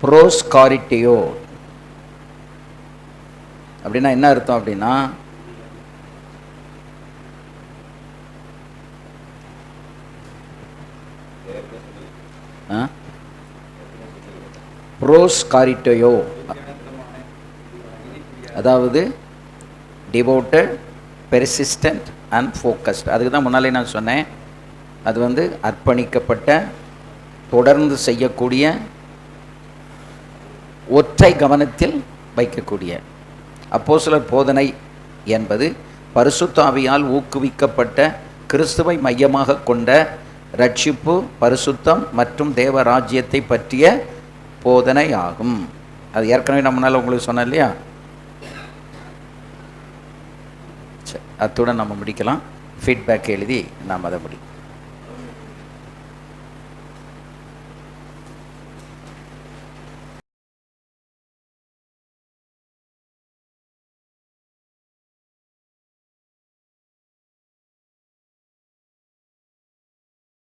A: ப்ரோஸ் காரிட்டியோ. அப்படின்னா என்ன அர்த்தம் அப்படின்னா, ப்ரோஸ் காரிட்டியோ அதாவது டிவோட்டட், பெர்சிஸ்டன்ட், அண்ட் ஃபோக்கஸ்ட். அதுக்கு தான் முன்னாலே நான் சொன்னேன், அது வந்து அர்ப்பணிக்கப்பட்ட, தொடர்ந்து செய்யக்கூடிய, ஒற்றை கவனத்தில் வைக்கக்கூடிய. அப்போஸ்தலர் போதனை என்பது பரிசுத்த ஆவியால் ஊக்குவிக்கப்பட்ட, கிறிஸ்துவை மையமாக கொண்ட ரட்சிப்பு, பரிசுத்தம் மற்றும் தேவ ராஜ்யத்தை பற்றிய போதனை ஆகும். அது ஏற்கனவே நம்ம முன்னால் உங்களுக்கு சொன்னேன் இல்லையா? அத்துடன் நம்ம முடிக்கலாம். ஃபீட்பேக் எழுதி நாம் அதை முடிக்கலாம்.